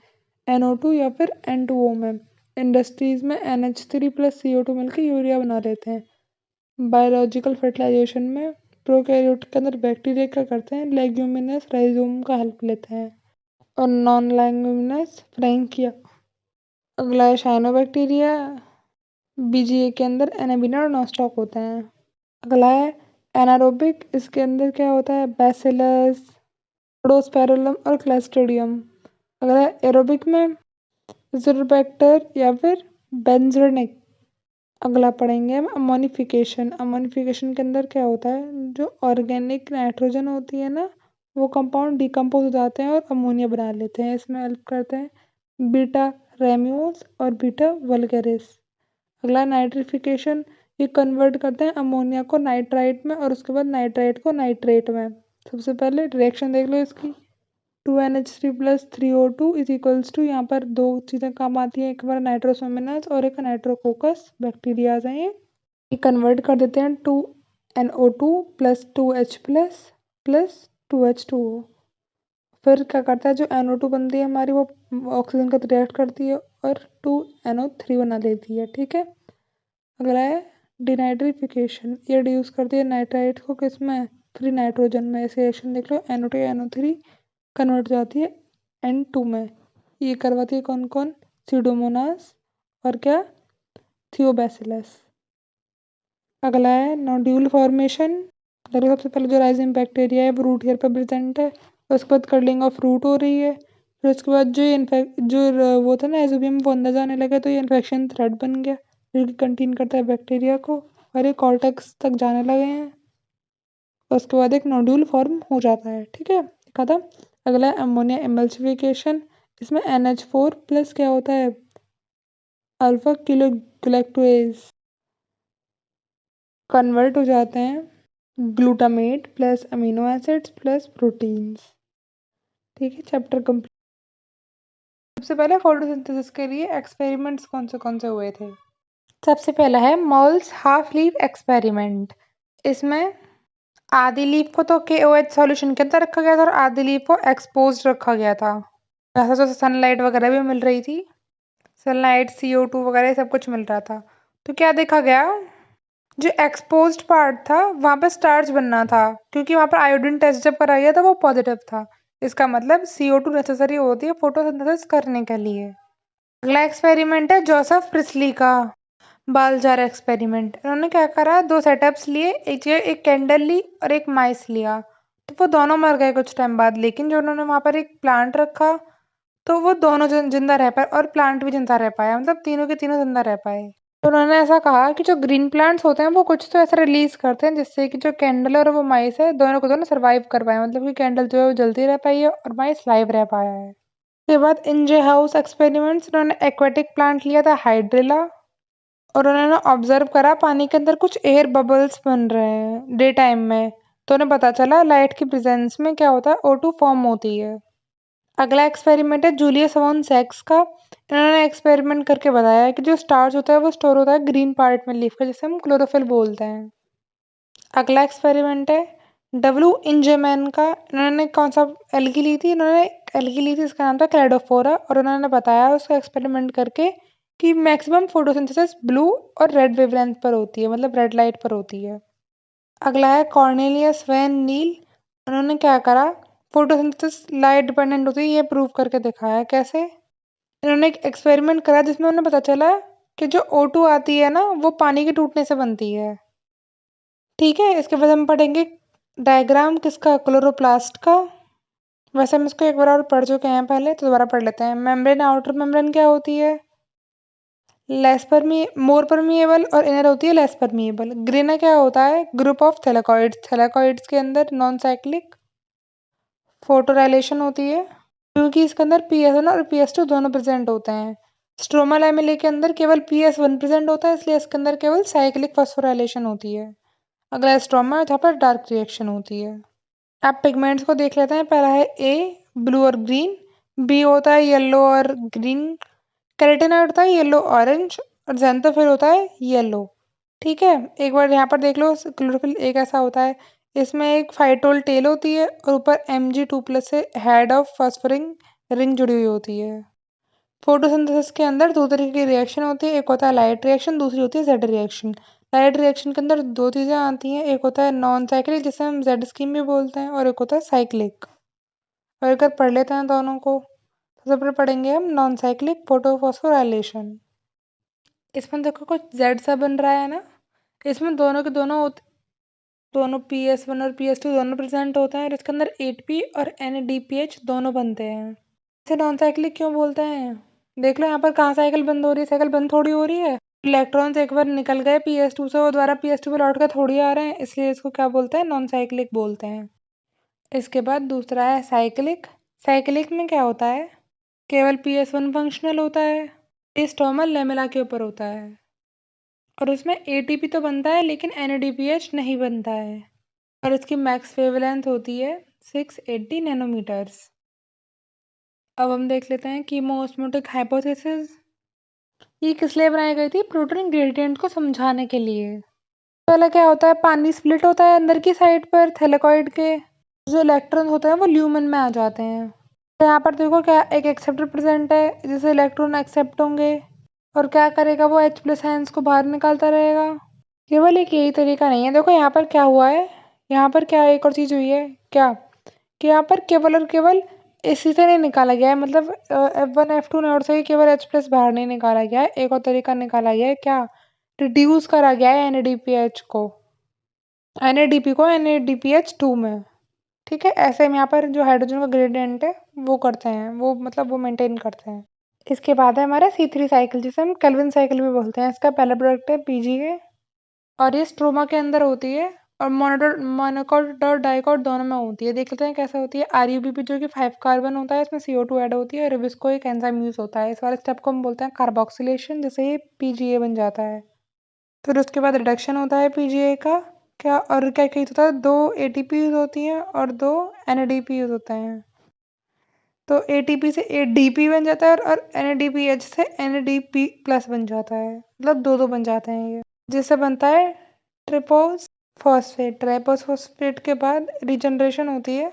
NO2 या फिर N2O में। इंडस्ट्रीज में NH3+CO2 मिलकर यूरिया बना लेते हैं। बायोलॉजिकल फर्टिलाइजेशन में प्रोकैरियोट के अंदर बैक्टीरिया क्या करते हैं, लेग्यूमिनस राइजोम का हेल्प लेते हैं, और नॉन लेग्यूमिनस फ्रैंकिया। अगला है साइनोबैक्टीरिया, BGA के अंदर एनाबिना और नॉस्टॉक होते हैं। अगला है एनारोबिक, इसके अंदर क्या होता है, बैसिलस स्पोरोस्पेरुलम और क्लस्ट्रिडियम। अगला है एरोबिक में ज़िरोबैक्टर या फिर बेंजोनिक। अगला पढ़ेंगे हम अमोनिफिकेशन। अमोनिफिकेशन के अंदर क्या होता है, जो ऑर्गेनिक नाइट्रोजन होती है ना, वो कंपाउंड डिकम्पोज हो जाते हैं और अमोनिया बना लेते हैं। इसमें हेल्प करते हैं बीटा रेम्यूस और बीटा वल्गेरिस। अगला नाइट्रिफिकेशन, ये कन्वर्ट करते हैं अमोनिया को नाइट्राइट में और उसके बाद नाइट्राइट को नाइट्रेट में। सबसे पहले रिएक्शन देख लो इसकी, 2NH3+3O2 इज इक्वल्स टू, यहाँ पर दो चीज़ें काम आती है, एक हमारा नाइट्रोसोमिनस और एक नाइट्रोकोकस बैक्टीरियाज हैं। ये कन्वर्ट कर देते हैं 2NO2+2H++2H2O। फिर क्या करता है, जो NO2 बनती है हमारी, वो ऑक्सीजन का रिएक्ट करती है और 2NO3 बना लेती है, ठीक है। अगला है डिनाइट्रिफिकेशन, ये रिड्यूस करती है नाइट्राइट को किस में, फ्री नाइट्रोजन में। ऐसे रिएक्शन देख लो, NO2 NO3 कन्वर्ट हो जाती है N2 में। ये करवाती है कौन कौन, सीडोमोनास और क्या, थियोबैसिलस। अगला है नोड्यूल फॉर्मेशन। देखो सबसे पहले जो राइजिंग बैक्टीरिया है वो रूट हेयर पर प्रेजेंट है, उसके बाद कर्लिंग ऑफ रूट हो रही है, फिर उसके बाद जो इन्फेक्ट जो वो था ना एजोबियम, वो अंदर जाने लगा तो ये इन्फेक्शन थ्रेड बन गया जो कि कंटेन करता है बैक्टीरिया को, और ये कॉर्टेक्स तक जाने लगे हैं। उसके बाद एक नोड्यूल फॉर्म हो जाता है, ठीक है, खत्म। अगला है अमोनिया एमल्सिफिकेशन। इसमें NH4+ क्या होता है, अल्फा किलोग्लैक्टोएज कन्वर्ट हो जाते हैं glutamate plus amino acids plus proteins, ठीक है। Chapter complete. सबसे पहले फोटोसिंथेसिस के लिए एक्सपेरिमेंट्स कौन से हुए थे। सबसे पहला है मोल्स हाफ लीफ एक्सपेरिमेंट। इसमें आधी लीफ को तो KOH सॉल्यूशन के अंदर रखा गया था और आधी लीफ को एक्सपोज रखा गया था। ऐसा तो सनलाइट वगैरह भी मिल रही थी, सनलाइट CO2 वगैरह सब कुछ मिल रहा था। तो क्या देखा गया, जो एक्सपोज्ड पार्ट था वहां पर स्टार्च बनना था, क्योंकि वहां पर आयोडीन टेस्ट जब कराया गया था वो पॉजिटिव था। इसका मतलब CO2 नेसेसरी होती है फोटोसिंथेसिस करने के लिए। अगला एक्सपेरिमेंट है जोसेफ प्रिस्ली का बाल जार एक्सपेरिमेंट। इन्होंने क्या करा, दो सेटअप्स लिए, एक जगह एक कैंडल ली और एक माइस लिया, तो वो दोनों मर गए कुछ टाइम बाद, लेकिन जो उन्होंने वहां पर एक प्लांट रखा तो वो दोनों जिंदा रह पाए और प्लांट भी जिंदा रह पाया, मतलब तीनों के तीनों जिंदा रह पाए। तो उन्होंने ऐसा कहा कि जो ग्रीन प्लांट्स होते हैं वो कुछ तो ऐसा रिलीज करते हैं जिससे कि जो कैंडल और वो माइस है दोनों को दोनों सर्वाइव कर पाए, मतलब कि कैंडल जो है वो जल्दी रह पाई है और माइस लाइव रह पाया है। उसके बाद इंजे हाउस एक्सपेरिमेंट्स, उन्होंने एक्वेटिक प्लांट लिया था हाइड्रिला और उन्होंने ऑब्जर्व करा पानी के अंदर कुछ एयर बबल्स बन रहे हैं डे टाइम में। तो उन्हें पता चला लाइट की प्रेजेंस में क्या होता है, O2 फॉर्म होती है। अगला एक्सपेरिमेंट है जूलियस वॉन सैक्स का। इन्होंने एक्सपेरिमेंट करके बताया है कि जो स्टार्च होता है वो स्टोर होता है ग्रीन पार्ट में लीफ का, जिसे हम क्लोरोफिल बोलते हैं। अगला एक्सपेरिमेंट है डब्ल्यू इंजमैन का। इन्होंने कौन सा एल्गी ली थी, इन्होंने एल्गी ली थी, इसका नाम था क्लेडोफोरा। और उन्होंने बताया उसका एक्सपेरिमेंट करके कि मैक्सिमम फोटोसिंथेसिस ब्लू और रेड वेवलेंथ पर होती है, मतलब रेड लाइट पर होती है। अगला है कॉर्नेलियस वैन नील। उन्होंने क्या करा, फोटोसिंथेसिस लाइट डिपेंडेंट होती है ये प्रूव करके दिखाया। कैसे? इन्होंने एक एक्सपेरिमेंट करा जिसमें उन्हें पता चला कि जो O2 आती है ना वो पानी के टूटने से बनती है। ठीक है, इसके बाद हम पढ़ेंगे डायग्राम किसका, क्लोरोप्लास्ट का। वैसे हम इसको एक बार और पढ़ चुके हैं पहले, तो दोबारा पढ़ लेते हैं। मेम्ब्रेन, आउटर मेम्ब्रेन क्या होती है, मोर परमिएबल, और इनर होती है लेस परमिएबल। ग्रेना क्या होता है, ग्रुप ऑफ थैलेकॉइड्स, थैलेकॉइड्स के अंदर नॉन साइक्लिक। फोटोराइलेशन होती है क्योंकि इसके अंदर PS1 और PS2 दोनों प्रेजेंट होते हैं। स्ट्रोमा लैमेले के अंदर केवल PS1 प्रेजेंट होता है, इसलिए इसके अंदर केवल साइक्लिक फॉस्फोराइलेशन होती है। अगला स्ट्रोमा जहाँ पर डार्क रिएक्शन होती है। अब पिगमेंट्स को देख लेते हैं। पहला है ए, ब्लू और ग्रीन। बी होता है येलो और ग्रीन। कैरोटीनॉइड होता है येलो ऑरेंज। और ज़ैंथोफिल होता है येलो। ठीक है, एक बार यहाँ पर देख लो। क्लोरोफिल एक ऐसा होता है, इसमें एक फाइटोल टेल होती है और ऊपर Mg2+ से हेड ऑफ फॉस्फोरिंग रिंग जुड़ी हुई होती है। फोटोसिंथेसिस के अंदर दो तरीके की रिएक्शन होती है, एक होता है लाइट रिएक्शन, दूसरी होती है जेड रिएक्शन। लाइट रिएक्शन के अंदर दो चीज़ें आती हैं, एक होता है नॉन साइक्लिक जिसे हम जेड स्कीम भी बोलते हैं, और एक होता है साइक्लिक। और अगर पढ़ लेते हैं दोनों को, सबसे पहले पढ़ेंगे हम नॉन साइक्लिक फोटोफॉस्फोराइलेशन। इसमें देखो कुछ जेड सा बन रहा है ना, इसमें दोनों के दोनों PS1 और PS2 दोनों प्रेजेंट होते हैं, और इसके अंदर ATP और NADPH दोनों बनते हैं। इसे नॉन साइक्लिक क्यों बोलते हैं, देख लो यहाँ पर कहाँ साइकिल बंद हो रही है, साइकिल बंद थोड़ी हो रही है। इलेक्ट्रॉन्स एक बार निकल गए PS2 से, वो दोबारा PS2 पे लौट कर थोड़ी आ रहे हैं, इसलिए इसको क्या बोलते हैं, नॉन साइक्लिक बोलते हैं। इसके बाद दूसरा है साइक्लिक। साइक्लिक में क्या होता है, केवल PS1 फंक्शनल होता है, ये स्टोमल लेमेला के ऊपर होता है, और उसमें ATP तो बनता है लेकिन NADPH नहीं बनता है, और इसकी मैक्स वेवलेंथ होती है 680 नैनोमीटर्स। अब हम देख लेते हैं कीमोस्मोटिक हाइपोथेसिस। ये किस लिए बनाई गई थी, प्रोटीन ग्रेडियंट को समझाने के लिए। पहला क्या होता है, पानी स्प्लिट होता है अंदर की साइड पर थैलेकॉइड के, जो इलेक्ट्रॉन होते हैं वो ल्यूमन में आ जाते हैं। तो यहाँ पर देखो क्या एक एक्सेप्टर प्रेजेंट है, जिसे इलेक्ट्रॉन एक्सेप्ट होंगे, और क्या करेगा वो H+ आयंस को बाहर निकालता रहेगा। केवल एक यही तरीका नहीं है, देखो यहाँ पर क्या हुआ है, यहाँ पर क्या एक और चीज़ हुई है क्या, कि यहाँ पर केवल और केवल इसी से नहीं निकाला गया है, मतलब F1 F2 नोड से ही केवल H+ बाहर नहीं निकाला गया है, एक और तरीका निकाला गया है, क्या, रिड्यूस करा गया है NADPH को, NADP को NADPH2 में। ठीक है, ऐसे हम यहाँ पर जो हाइड्रोजन का ग्रेडियंट है वो करते हैं, वो मतलब वो मेंटेन करते हैं। इसके बाद है हमारा C3 साइकिल, जिसे हम केल्विन साइकिल भी बोलते हैं। इसका पहला प्रोडक्ट है PGA, और ये स्ट्रोमा के अंदर होती है, और मोनोकोट और डाइकोट दोनों में होती है। देख लेते हैं कैसे होती है। RUBP जो कि 5 कार्बन होता है, इसमें CO2 ऐड होती है, और रिबिस्को एक एंजाइम यूज होता है। इस वाले स्टेप को हम बोलते हैं कार्बोक्सिलेशन, जिससे ये PGA बन जाता है। फिर उसके बाद रिडक्शन होता है PGA का, क्या और क्या क्या होता है, 2 ATP यूज होती हैं और 2 NADP यूज होते हैं। तो ATP से ADP बन जाता है, और NADPH से NADP+ बन जाता है, मतलब दो दो बन जाते हैं ये, जिससे बनता है ट्रिपोस फॉस्फेट। ट्राइपोस फॉस्फेट के बाद रिजनरेशन होती है,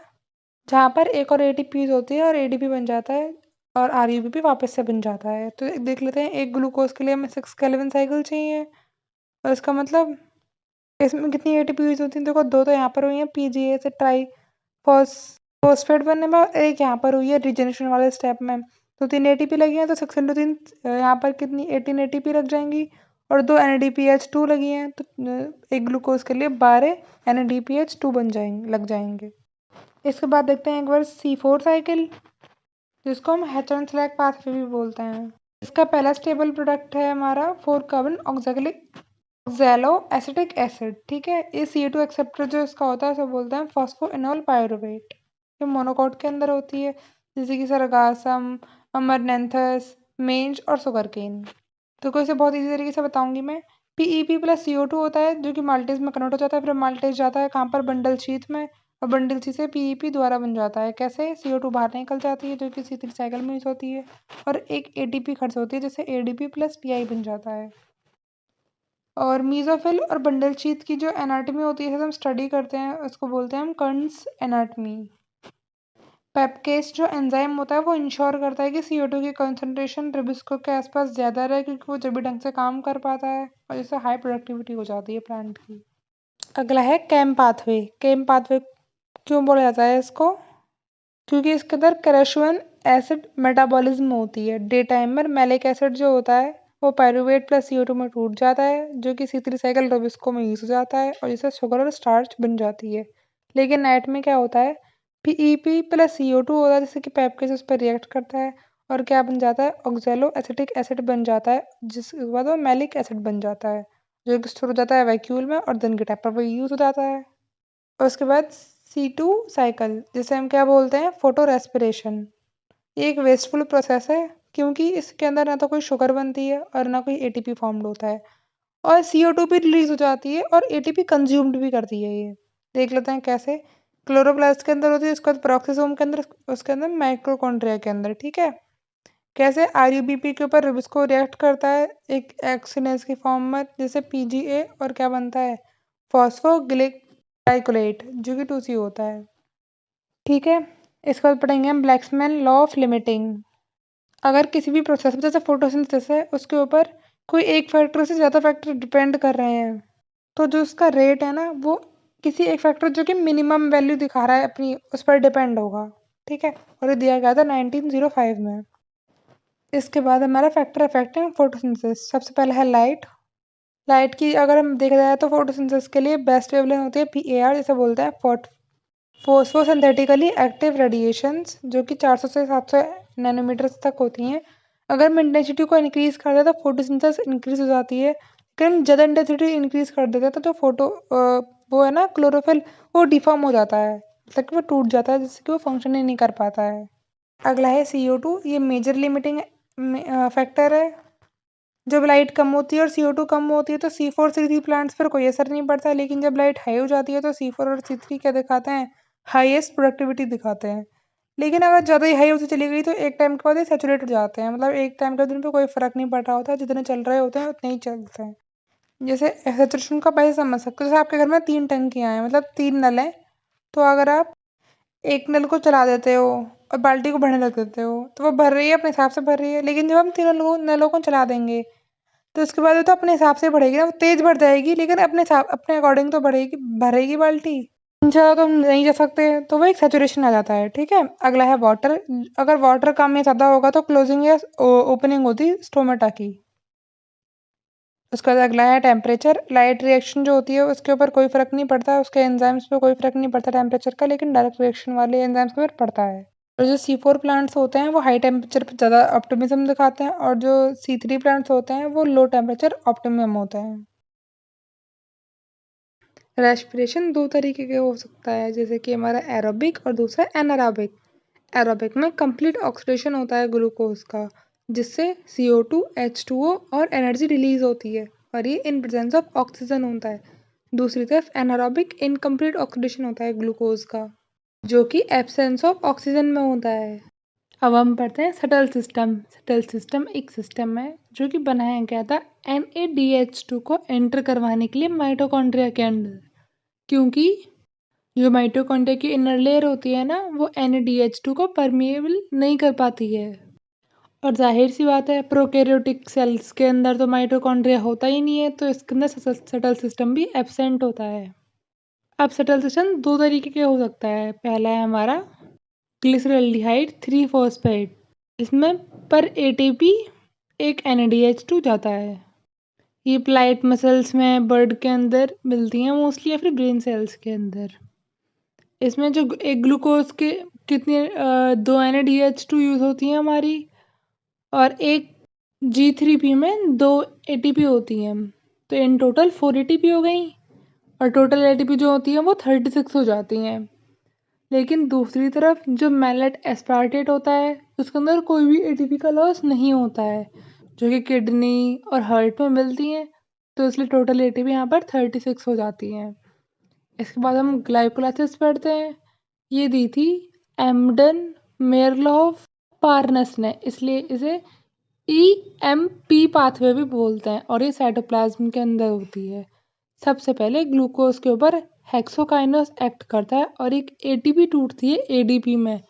जहाँ पर एक और ATP यूज होती है और ADP बन जाता है, और RUBP वापस से बन जाता है। तो देख लेते हैं, एक ग्लूकोज के लिए हमें 6 केल्विन साइकिल चाहिए, और इसका मतलब इसमें कितनी ATP यूज होती है, देखो दो तो यहाँ पर हुई है PGA से ट्राई फॉस्फेट बनने में, और एक यहाँ पर हुई है रिजनरेशन वाले स्टेप में। तो 3 ATP लगी हैं, तो 6 × 3 यहाँ पर कितनी 18 ATP लग जाएंगी, और 2 NADPH2 लगी हैं, तो एक ग्लूकोज के लिए 12 NADPH2 लग जाएंगे। इसके बाद देखते हैं एक बार C4 साइकिल, जिसको हम हैचन स्लैग पाथवे भी बोलते हैं। इसका पहला स्टेबल प्रोडक्ट है हमारा 4 कार्बन ऑक्सैलो एसिटिक एसिड। ठीक है, ये CO2 एक्सेप्टर जो इसका होता है उसे बोलते हैं फॉस्फोइनोल पायरुवेट। ये मोनोकोट के अंदर होती है, जैसे कि सरगासम, अमरनेंथस, मेंज और सुगरकेन। तो कोई से बहुत इजी तरीके से बताऊंगी मैं। पीईपी प्लस CO2 होता है जो कि माल्टेज में कन्वर्ट हो जाता है, फिर माल्टेज जाता है कहाँ पर, बंडल शीथ में, और बंडल शीथ से पीईपी दोबारा बन जाता है। कैसे? CO2 बाहर निकल जाती है जो कि C3 साइकिल में यूज होती है, और एक एटीपी खर्च होती है जिससे एडीपी प्लस टीआई बन जाता है। और मीजोफिल और बंडल शीथ की जो एनाटॉमी होती है हम स्टडी करते हैं उसको बोलते हैं हम कर्न्स एनाटॉमी। पेपकेस जो एंजाइम होता है वो इंश्योर करता है कि CO2 की कंसंट्रेशन रिबिस्को के आसपास ज़्यादा रहे, क्योंकि वो जब भी ढंग से काम कर पाता है और जिससे हाई प्रोडक्टिविटी हो जाती है प्लांट की। अगला है केम पाथवे। केम पाथवे क्यों बोला जाता है इसको? क्योंकि इसके अंदर कैरोशुअन एसिड मेटाबॉलिज्म होती है। डे टाइम में मैलिक एसिड जो होता है वो पायरुवेट प्लस CO2 में टूट जाता है जो कि C3 साइकिल रिबिस्को में यूज हो जाता है और जिससे शुगर और स्टार्च बन जाती है। लेकिन नाइट में क्या होता है, पीईपी प्लस CO2 होता है जिससे कि पेपकेस उस पर रिएक्ट करता है और क्या बन जाता है, ऑक्जेलो एसिटिक एसिड बन जाता है, जिसके बाद वो मैलिक एसिड बन जाता है जो कि स्टोर हो जाता है वैक्यूल में और दिन के टाइम पर वो यूज हो जाता है। और उसके बाद C2 साइकिल जिसे हम क्या बोलते हैं, फोटो रेस्पिरेशन। ये एक वेस्टफुल प्रोसेस है क्योंकि इसके अंदर ना तो कोई शुगर बनती है और ना कोई एटीपी फॉर्म्ड होता है, और CO2 भी रिलीज हो जाती है और एटीपी कंज्यूम्ड भी करती है। ये देख लेते हैं कैसे। क्लोरोप्लास्ट के अंदर होती है, उसके बाद पेरोक्सिसोम के अंदर, उसके अंदर माइटोकॉन्ड्रिया के अंदर। ठीक है। कैसे? आरयूबीपी के ऊपर रिबोस्को रिएक्ट करता है एक एक्सिनेज की फॉर्म में, जैसे PGA, और क्या बनता है, फॉस्फोग्लिसराइकोलेट जो कि 2C होता है। ठीक है। इसके बाद पढ़ेंगे हम ब्लैक्समैन लॉ ऑफ लिमिटिंग। अगर किसी भी प्रोसेस में जैसे फोटोसिंथेसिस है उसके ऊपर कोई एक फैक्टर से ज़्यादा फैक्टर डिपेंड कर रहे हैं, तो जो उसका रेट है ना वो किसी एक फैक्टर जो कि मिनिमम वैल्यू दिखा रहा है अपनी, उस पर डिपेंड होगा। ठीक है। और ये दिया गया था 1905 में। इसके बाद हमारा फैक्टर अफेक्टिंग फोटोसिंथेसिस। सबसे पहला है लाइट। लाइट की अगर हम देखा जाए तो फोटोसिंथेसिस के लिए बेस्ट वेवलेंथ होती है PAR, जिसे बोलते हैं फोस्फोसिंथेटिकली एक्टिव रेडिएशंस, जो कि 400 से 700 नैनोमीटर तक होती हैं। अगर हम इंटेंसिटी को इंक्रीज कर दें तो फोटोसिंथेसिस इंक्रीज हो जाती है। अगर हम ज़्यादा इंटेंसिटी इंक्रीज कर देते हैं तो जो वो है ना क्लोरोफिल, वो डिफॉर्म हो जाता है, मतलब कि वो टूट जाता है जिससे कि वो फंक्शन ही नहीं कर पाता है। अगला है CO2। ये मेजर लिमिटिंग फैक्टर है। जब लाइट कम होती है और CO2 कम होती है तो C4 C3 प्लांट्स पर कोई असर नहीं पड़ता है, लेकिन जब लाइट हाई हो जाती है तो C4 और C3 क्या दिखाते हैं, हाईएस्ट प्रोडक्टिविटी दिखाते हैं। लेकिन अगर ज़्यादा ही हाई होती चली गई तो एक टाइम के बाद ये सेचुरेट हो जाते हैं, मतलब एक टाइम के दिन पे कोई फर्क नहीं पड़ रहा होता, जितने चल रहे होते हैं उतने ही चलते हैं। जैसे सेचुरेशन का पैसे समझ सकते हो, जैसे आपके घर में 3 टंकियाँ हैं, मतलब 3 नल हैं, तो अगर आप एक नल को चला देते हो और बाल्टी को भरने लग देते हो तो वो भर रही है, अपने हिसाब से भर रही है। लेकिन जब हम तीनों नलों को चला देंगे तो उसके बाद वो तो अपने हिसाब से बढ़ेगी ना, वो तेज बढ़ जाएगी लेकिन अपने अकॉर्डिंग तो बढ़ेगी, भरेगी बाल्टी। ज़्यादा तो हम नहीं जा सकते, तो वो एक सैचुरेशन आ जाता है। ठीक है। अगला है वाटर। अगर वाटर कम या ज़्यादा होगा तो क्लोजिंग या ओपनिंग होती है स्टोमेटा की। उसके बाद अगला है टेम्परेचर। लाइट रिएक्शन जो होती है उसके ऊपर कोई फर्क नहीं पड़ता, उसके एंजाइम्स पे कोई फर्क नहीं पड़ता टेम्परेचर का, लेकिन डायरेक्ट रिएक्शन वाले एंजाइम्स के ऊपर पड़ता है। और जो C4 प्लांट्स होते हैं वो हाई टेम्परेचर पर ज़्यादा ऑप्टिमिज्म दिखाते हैं, और जो C3 प्लांट्स होते हैं वो लो टेम्परेचर ऑप्टिमम होते हैं। रेस्पिरेशन दो तरीके के हो सकता है, जैसे कि हमारा एरोबिक और दूसरा एनारोबिक। एरोबिक में कंप्लीट ऑक्सीडेशन होता है ग्लूकोज का, जिससे CO2 H2O और एनर्जी रिलीज होती है, और ये इन प्रेजेंस ऑफ ऑक्सीजन होता है। दूसरी तरफ एनारोबिक इनकम्प्लीट ऑक्सीडेशन होता है ग्लूकोज का, जो कि एब्सेंस ऑफ ऑक्सीजन में होता है। अब हम पढ़ते हैं सटल सिस्टम। सटल सिस्टम एक सिस्टम है जो कि बनाया गया था NADH2 को एंटर करवाने के लिए माइटोकॉन्ड्रिया के अंदर, क्योंकि जो माइटोकॉन्ड्रिया की इनर लेयर होती है ना वो NADH2 को परमिएबल नहीं कर पाती है। और जाहिर सी बात है प्रोकैरियोटिक सेल्स के अंदर तो माइटोकॉन्ड्रिया होता ही नहीं है, तो इसके अंदर सटल सिस्टम भी एब्सेंट होता है। अब सटल सिस्टम दो तरीके के हो सकता है। पहला है हमारा ग्लिसरॉल्डिहाइड 3-फॉस्फेट। इसमें पर ATP एक NADH2 जाता है। ये प्लाइट मसल्स में बर्ड के अंदर मिलती हैं मोस्टली, या फिर ब्रेन सेल्स के अंदर। इसमें जो एक ग्लूकोज के कितनी 2 NADH2 यूज़ होती हैं हमारी, और एक G3P में 2 ATP होती हैं, तो इन टोटल 4 ATP हो गई, और टोटल ATP जो होती है वो 36 हो जाती हैं। लेकिन दूसरी तरफ जो मैलेट एस्पार्टेट होता है उसके अंदर कोई भी ATP का लॉस नहीं होता है, जो कि किडनी और हार्ट में मिलती हैं, तो इसलिए टोटल एटीपी यहाँ पर 36 हो जाती हैं। इसके बाद हम ग्लाइकोलाइसिस पढ़ते हैं। ये दी थी एम्डन मेयरलॉफ पार्नस ने, इसलिए इसे EMP पाथवे भी बोलते हैं और ये साइटोप्लाज्म के अंदर होती है। सबसे पहले ग्लूकोज के ऊपर हेक्सोकाइनेस एक्ट करता है और एक एटीपी टूटती है एडीपी में,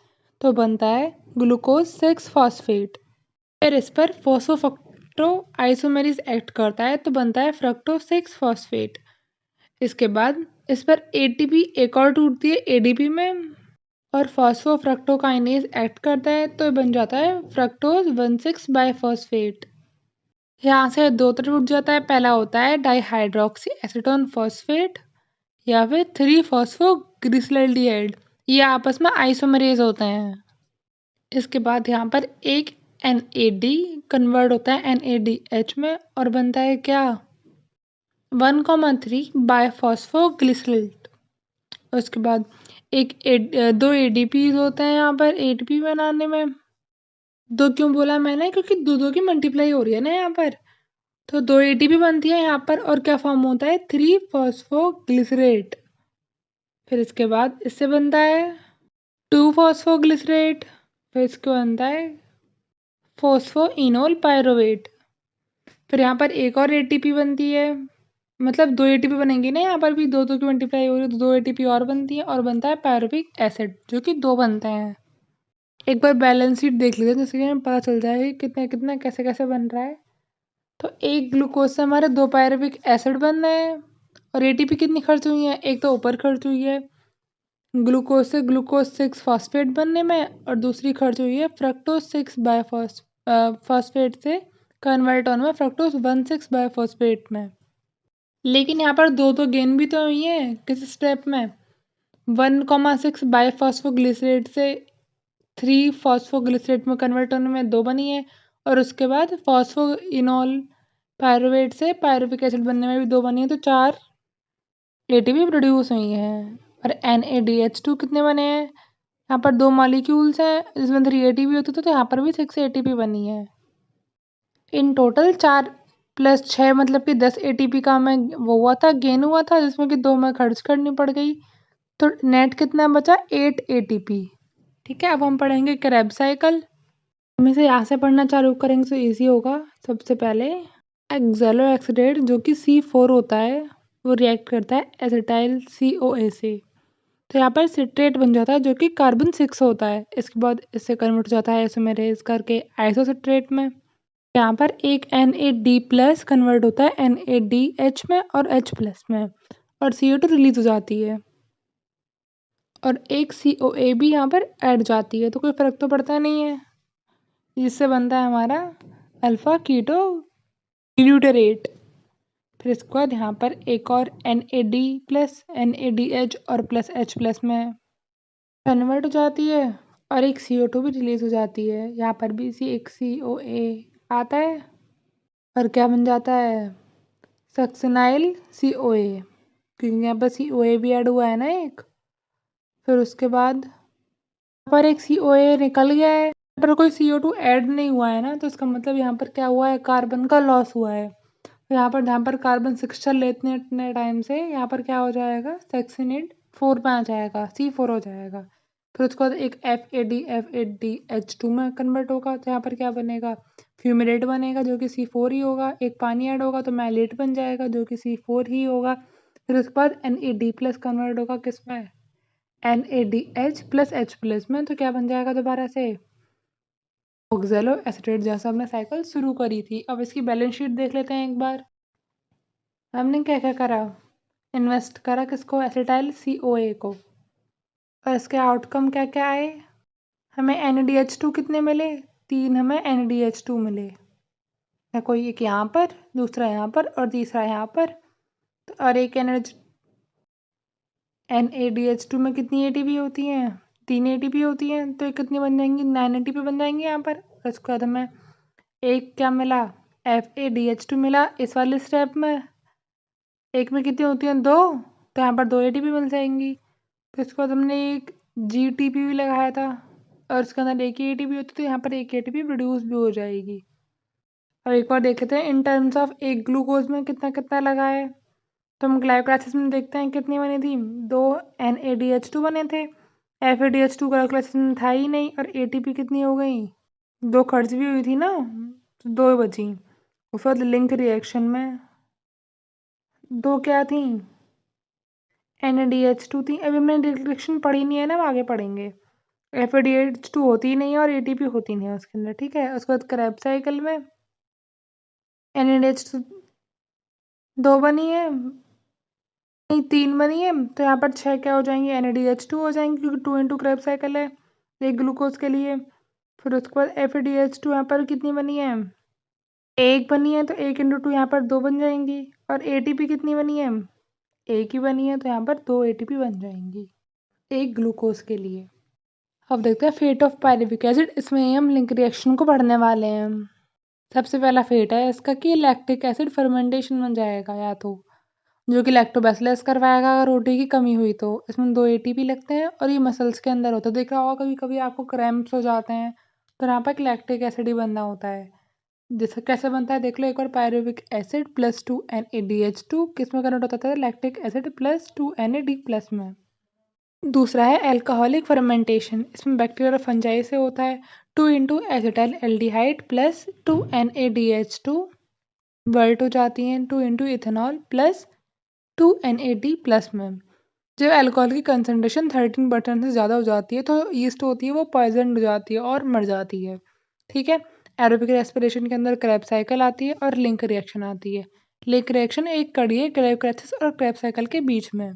तो बनता है ग्लूकोज 6 फॉस्फेट। फिर इस पर फोस्फोफ्रक्टो आइसोमेरेज एक्ट करता है, तो बनता है फ्रक्टो 6 फॉस्फेट। इसके बाद इस पर एटीपी एक और टूटती है एडीपी में और फॉस्फोफ्रक्टोकाइनेज एक्ट करता है, तो बन जाता है फ्रक्टोज 16 बाइफॉस्फेट। यहाँ से दो तरह टूट जाता है। पहला होता है डाइहाइड्रोक्सी एसीटोन फॉस्फेट या फिर 3 फॉस्फोग्लिसराल्डिहाइड, ये आपस में आइसोमरेज होते हैं। इसके बाद यहाँ पर एक NAD कन्वर्ट होता है NADH में और बनता है क्या 1,3 बाइफॉस्फोग्लिसराइड। उसके बाद दो ADP होते हैं यहाँ पर ATP बनाने में। दो क्यों बोला मैंने, क्योंकि दो की मल्टीप्लाई हो रही है ना यहाँ पर, तो दो ATP बनती है यहाँ पर और क्या फॉर्म होता है 3 फॉस्फोग्लिसरेट। फिर इसके बाद इससे बनता है 2 फॉस्फोग्लिसरेट। फिर इसके बनता है फोस्फोइनोल पायरोवेट। फिर यहाँ पर एक और ATP बनती है, मतलब दो ATP बनेंगी ना, यहाँ पर भी दो की मल्टीप्लाई हो रही है तो दो ATP और बनती है और बनता है पायरोविक एसिड, जो कि दो बनते हैं। एक बार बैलेंस शीट देख लीजिए जिससे कि हमें पता चल जाए कितना कितना कैसे कैसे बन रहा है। तो एक ग्लूकोज से हमारे दो पायरोविक एसिड बन रहे हैं और ATP कितनी खर्च हुई है, एक तो ऊपर खर्च हुई है ग्लूकोज से ग्लूकोज 6 फॉस्फेट बनने में और दूसरी खर्च हुई है फ्रक्टोज 6 बाइफॉस्फेट से कन्वर्ट होने में फ्रक्टोज 16 बाइफॉस्फेट में। लेकिन यहाँ पर दो गेन भी तो हुई है किस स्टेप में, 1,6 बाइफॉस्फोग्लिसरेट से 3 फॉस्फोग्लिसरेट में कन्वर्ट होने में दो बनी है और उसके बाद फॉस्फोइनोल पायरुवेट से पायरुविक एसिड बनने में भी दो बनी है, तो 4 ATP प्रोड्यूस हुई हैं। और NADH2 कितने बने हैं, यहाँ पर दो मॉलिक्यूल्स हैं जिसमें 3 ATP होते थे, तो यहाँ पर भी 6 ATP बनी है। इन टोटल 4 + 6 मतलब कि 10 ATP का हमें वो हुआ था, गेन हुआ था, जिसमें कि 2 में खर्च करनी पड़ गई, तो नेट कितना बचा 8 ATP। ठीक है, अब हम पढ़ेंगे क्रेब्स साइकिल। हम इसे यहाँ से पढ़ना चालू करेंगे तो ईजी होगा। सबसे पहले एक्सेलोएक्सिडेट जो कि C4 होता है वो रिएक्ट करता है एसिटाइल CoA से, तो यहाँ पर सिट्रेट बन जाता है जो कि कार्बन 6 होता है। इसके बाद इससे कन्वर्ट हो जाता है आइसोमेरेज करके आइसोसिट्रेट में। यहाँ पर एक NAD+ कन्वर्ट होता है NADH में और H+ में और CO2 रिलीज हो जाती है और एक CoA भी यहाँ पर ऐड जाती है, तो कोई फर्क तो पड़ता नहीं है, जिससे बनता है हमारा अल्फा कीटो ग्लूटरेट। फिर इसके बाद यहाँ पर एक और NAD+ NADH और +H+ में कन्वर्ट हो जाती है और एक CO2 भी रिलीज हो जाती है। यहाँ पर भी इसी एक CoA आता है और क्या बन जाता है सक्सिनाइल CoA, क्योंकि यहाँ पर CoA भी ऐड हुआ है ना एक। फिर उसके बाद यहाँ पर एक CoA निकल गया है, यहाँ पर कोई CO2 ऐड नहीं हुआ है ना, तो इसका मतलब यहाँ पर क्या हुआ है कार्बन का लॉस हुआ है। तो यहाँ पर जहाँ पर कार्बन 6 चल लेते हैं इतने टाइम से, यहाँ पर क्या हो जाएगा सक्सिनेट 4 में आ जाएगा, C4 हो जाएगा। फिर उसके बाद एक FADH2 में कन्वर्ट होगा, तो यहाँ पर क्या बनेगा फ्यूमिलेट बनेगा जो कि C4 ही होगा। एक पानी ऐड होगा तो मैलेट बन जाएगा जो कि C4 ही होगा। फिर उसके बाद NAD+ कन्वर्ट होगा किसमें NADH+H+ में, तो क्या बन जाएगा दोबारा से ऑक्सैलो एसिटेट, जैसा हमने साइकिल शुरू करी थी। अब इसकी बैलेंस शीट देख लेते हैं एक बार। हमने क्या क्या करा, इन्वेस्ट करा किसको एसिटाइल CoA को, और इसके आउटकम क्या क्या आए, हमें NADH2 कितने मिले 3, हमें NADH2 मिले, कोई एक यहाँ पर दूसरा यहाँ पर और तीसरा यहाँ पर, तो और एक NADH2 में कितनी ATP होती हैं 3 ATP होती हैं, तो ये कितनी बन जाएंगी 9 ATP बन जाएंगी यहाँ पर। और उसके बाद हमें एक क्या मिला FADH2 मिला इस वाले स्टेप में, एक में कितनी होती हैं 2, तो यहाँ पर 2 ATP मिल जाएंगी। फिर उसके बाद हमने एक GTP भी लगाया था और उसके अंदर एक ही ATP होती, तो यहाँ पर एक ATP प्रोड्यूस भी हो जाएगी। और एक और देख लेते हैं इन टर्म्स ऑफ एक ग्लूकोज में कितना कितना लगा है। तो हम ग्लाइकोलाइसिस में देखते हैं कितनी बनी थी, 2 NADH2 बने थे। FADH2 ग्लाइकोलाइसिस में था ही नहीं, और ATP कितनी हो गई, 2 खर्च भी हुई थी ना, तो 2 बची। उसके बाद लिंक रिएक्शन में 2 क्या थी, NADH2 थी। अभी हमने रिएक्शन पढ़ी नहीं है ना, हम आगे पढ़ेंगे। FADH2 होती ही नहीं है और ATP होती नहीं है उसके अंदर, ठीक है। उसके बाद क्रैब साइकिल में NADH2 2 बनी है, नहीं 3 बनी है, तो यहाँ पर 6 क्या हो जाएंगी, NADH2 हो जाएंगी, क्योंकि 2 इंटू क्रैब साइकिल है एक ग्लूकोज के लिए। फिर उसके बाद FADH2 यहाँ पर कितनी बनी है, 1 बनी है, तो 1 इंटू 2 यहाँ पर 2 बन जाएंगी। और ATP कितनी बनी है, 1 ही बनी है, तो यहाँ पर 2 ATP बन जाएंगी एक ग्लूकोज के लिए। अब देखते हैं फेट ऑफ पायरुविक एसिड। इसमें हम लिंक रिएक्शन को पढ़ने वाले हैं। सबसे पहला फेट है इसका कि लैक्टिक एसिड फर्मेंटेशन बन जाएगा, या तो जो कि लैक्टोबैसिलस करवाएगा अगर रोटी की कमी हुई तो। इसमें 2 ATP लगते हैं और ये मसल्स के अंदर होता है। देख रहा होगा कभी कभी आपको क्रैम्प्स हो जाते हैं तो यहाँ पर लैक्टिक एसिड ही बनना होता है। जैसे कैसे बनता है देख लो एक बार, पायरुविक एसिड +2 NADH2 किस में कन्वर्ट होता है, लैक्टिक एसिड +2 NAD+ में। दूसरा है अल्कोहलिक फर्मेंटेशन। इसमें बैक्टीरिया और फंजाई से होता है। 2 इंटू एसिटाइल एल्डिहाइड +2 NADH2 वर्ट हो जाती हैं 2 इंटू इथेनॉल +2 NAD+ में। जब अल्कोहल की कंसनट्रेशन 13% से ज़्यादा हो जाती है तो यीस्ट होती है वो पॉइजन हो जाती है और मर जाती है, ठीक है। एरोबिक रेस्पिरेशन के अंदर क्रैब साइकिल आती है और लिंक रिएक्शन आती है। लिंक रिएक्शन एक कड़ी है ग्लाइकोलाइसिस और क्रैब साइकिल के बीच में।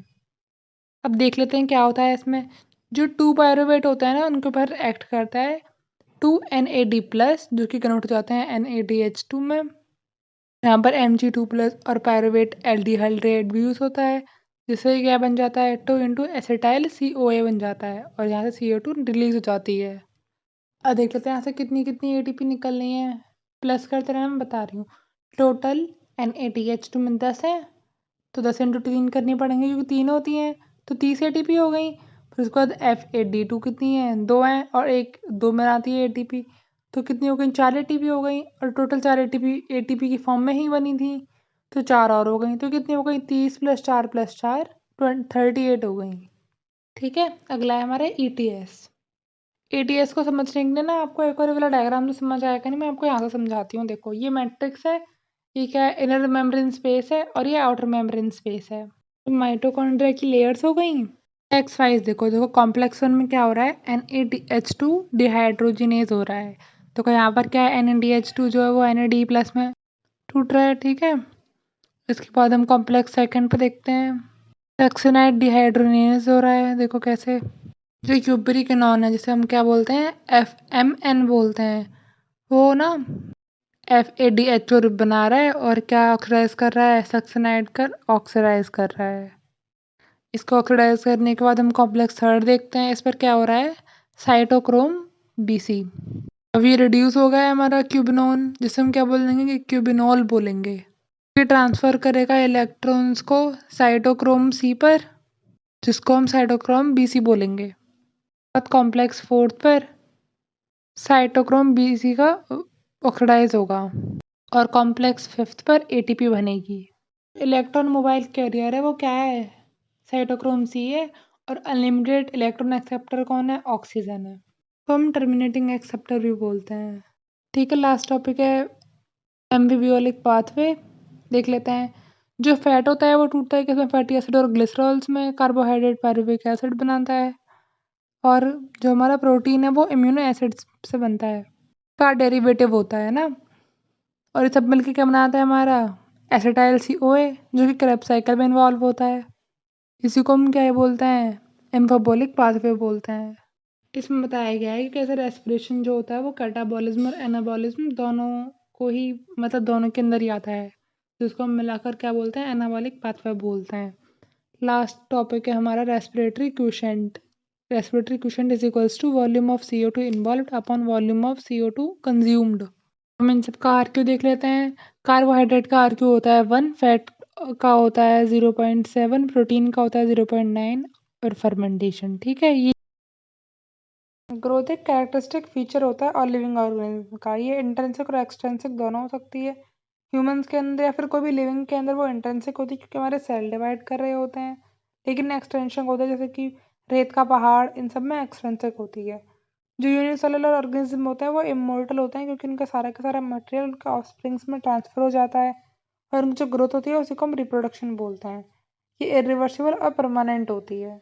अब देख लेते हैं क्या होता है इसमें। जो 2 पायरुवेट होता है ना उनके ऊपर एक्ट करता है 2 NAD+ जो कि कन्वर्ट हो जाते हैं NADH2 में। यहाँ पर Mg2+ और पायरुवेट एल्डिहाइड भी यूज़ होता है, जिससे क्या बन जाता है 2 इंटू एसिटाइल COA बन जाता है और यहाँ से CO2 रिलीज हो जाती है। अब देख लेते हैं यहाँ से कितनी कितनी ATP निकलनी है। प्लस करते रहे, मैं बता रही हूँ। टोटल NADH2 में 10 है, तो 10 इंटू 3 करनी पड़ेंगी क्योंकि 3 होती हैं, तो 30 ATP हो गई। फिर उसके बाद FAD2 कितनी है, 2 है, और एक 2 में आती है ATP, तो कितनी हो गई, 4 ATP हो गई। और टोटल 4 ATP की फॉर्म में ही बनी थी, तो 4 और हो गई, तो कितनी हो गई, 30 + 4 + 4 38 हो गई, ठीक है। अगला है हमारा ETS। ETS को समझने के लिए ना आपको एक और वाला डायग्राम तो समझ आएगा नहीं, मैं आपको यहाँ से समझाती हूँ। देखो ये मैट्रिक्स है, ये क्या है, इनर मेम्ब्रेन स्पेस है और ये आउटर मेम्ब्रेन स्पेस है। माइटोकॉन्ड्रिया की लेयर्स हो गई। नेक्स्ट वाइज देखो देखो कॉम्प्लेक्स 1 में क्या हो रहा है, NADH2 डिहाइड्रोजिनेज हो रहा है। तो यहाँ पर क्या है, NADH2 जो है वो NAD+ में टूट रहा है, ठीक है। इसके बाद हम कॉम्प्लेक्स सेकंड पे देखते हैं, सक्सिनाइड डिहाइड्रोजिनेज हो रहा है। देखो कैसे, जो यूबरिक एनॉन है जिसे हम क्या बोलते हैं, FMN बोलते हैं, वो ना FADH बना रहा है और क्या ऑक्सीडाइज कर रहा है, सक्सिनाइड कर ऑक्सीडाइज कर रहा है। इसको ऑक्सीडाइज करने के बाद हम कॉम्प्लेक्स थर्ड देखते हैं। इस पर क्या हो रहा है, साइटोक्रोम BC। अब ये रिड्यूस हो गया है हमारा क्यूबिनोन, जिसे हम क्या बोलेंगे कि क्यूबिनोल बोलेंगे। ये ट्रांसफर करेगा इलेक्ट्रॉन्स को साइटोक्रोम C पर, जिसको हम साइटोक्रोम BC बोलेंगे। बाद कॉम्प्लेक्स फोर्थ पर साइटोक्रोम BC का ऑक्सीडाइज होगा और कॉम्प्लेक्स फिफ्थ पर ATP बनेगी। इलेक्ट्रॉन मोबाइल कैरियर है वो क्या है, साइटोक्रोम C है, और अनलिमिटेड इलेक्ट्रॉन एक्सेप्टर कौन है, ऑक्सीजन है, तो हम टर्मिनेटिंग एक्सेप्टर भी बोलते हैं, ठीक है। लास्ट टॉपिक है एम्फीबियोलिक पाथवे। देख लेते हैं। जो फैट होता है वो टूटता है किसमें, फैटी एसिड और ग्लिसरॉल्स में। कार्बोहाइड्रेट पायरुविक एसिड बनाता है, और जो हमारा प्रोटीन है वो इम्यूनो एसिड्स से बनता है, का डेरिवेटिव होता है ना। और ये सब मिलकर क्या बनाता है हमारा, एसिटाइल COA, जो कि क्रेब्स साइकिल में इन्वॉल्व होता है। इसी को हम क्या बोलते हैं, एम्फोबोलिक पाथवे बोलते हैं। इसमें बताया गया है कि कैसे रेस्पिरेशन जो होता है वो कैटाबॉलिज्म और एनाबॉलिज्म दोनों को ही, मतलब दोनों के अंदर ही आता है, जिसको हम मिलाकर क्या बोलते हैं, एनाबॉलिक पाथवे बोलते हैं। लास्ट टॉपिक है हमारा respiratory quotient. Respiratory quotient is equals to volume of CO2 involved upon volume of CO2 consumed. हम इन सब का RQ देख लेते हैं। कार्बोहाइड्रेट का RQ होता है 1, फैट का होता है 0.7, प्रोटीन का होता है 0.9, और फर्मेंटेशन, ठीक है। ये ग्रोथ एक कैरेक्टरिस्टिक फीचर होता है और लिविंग ऑर्गेनिज्म का। ये इंट्रिंसिक और एक्सट्रिंसिक दोनों हो सकती है। ह्यूमंस के अंदर या फिर कोई भी लिविंग के अंदर वो इंट्रिंसिक होती है क्योंकि हमारे सेल डिवाइड कर रहे होते हैं, लेकिन एक्सटेंशन होता है जैसे कि रेत का पहाड़, इन सब में एक्सट्रिंसिक होती है। जो यूनिसेलुलर ऑर्गेनिज्म होते हैं वो इमोर्टल होते हैं क्योंकि उनका सारा का सारा मटेरियल उनका ऑफस्प्रिंग्स में ट्रांसफर हो जाता है, और उनकी जो ग्रोथ होती है उसी को हम रिप्रोडक्शन बोलते हैं। ये इरिवर्सिबल और परमानेंट होती है।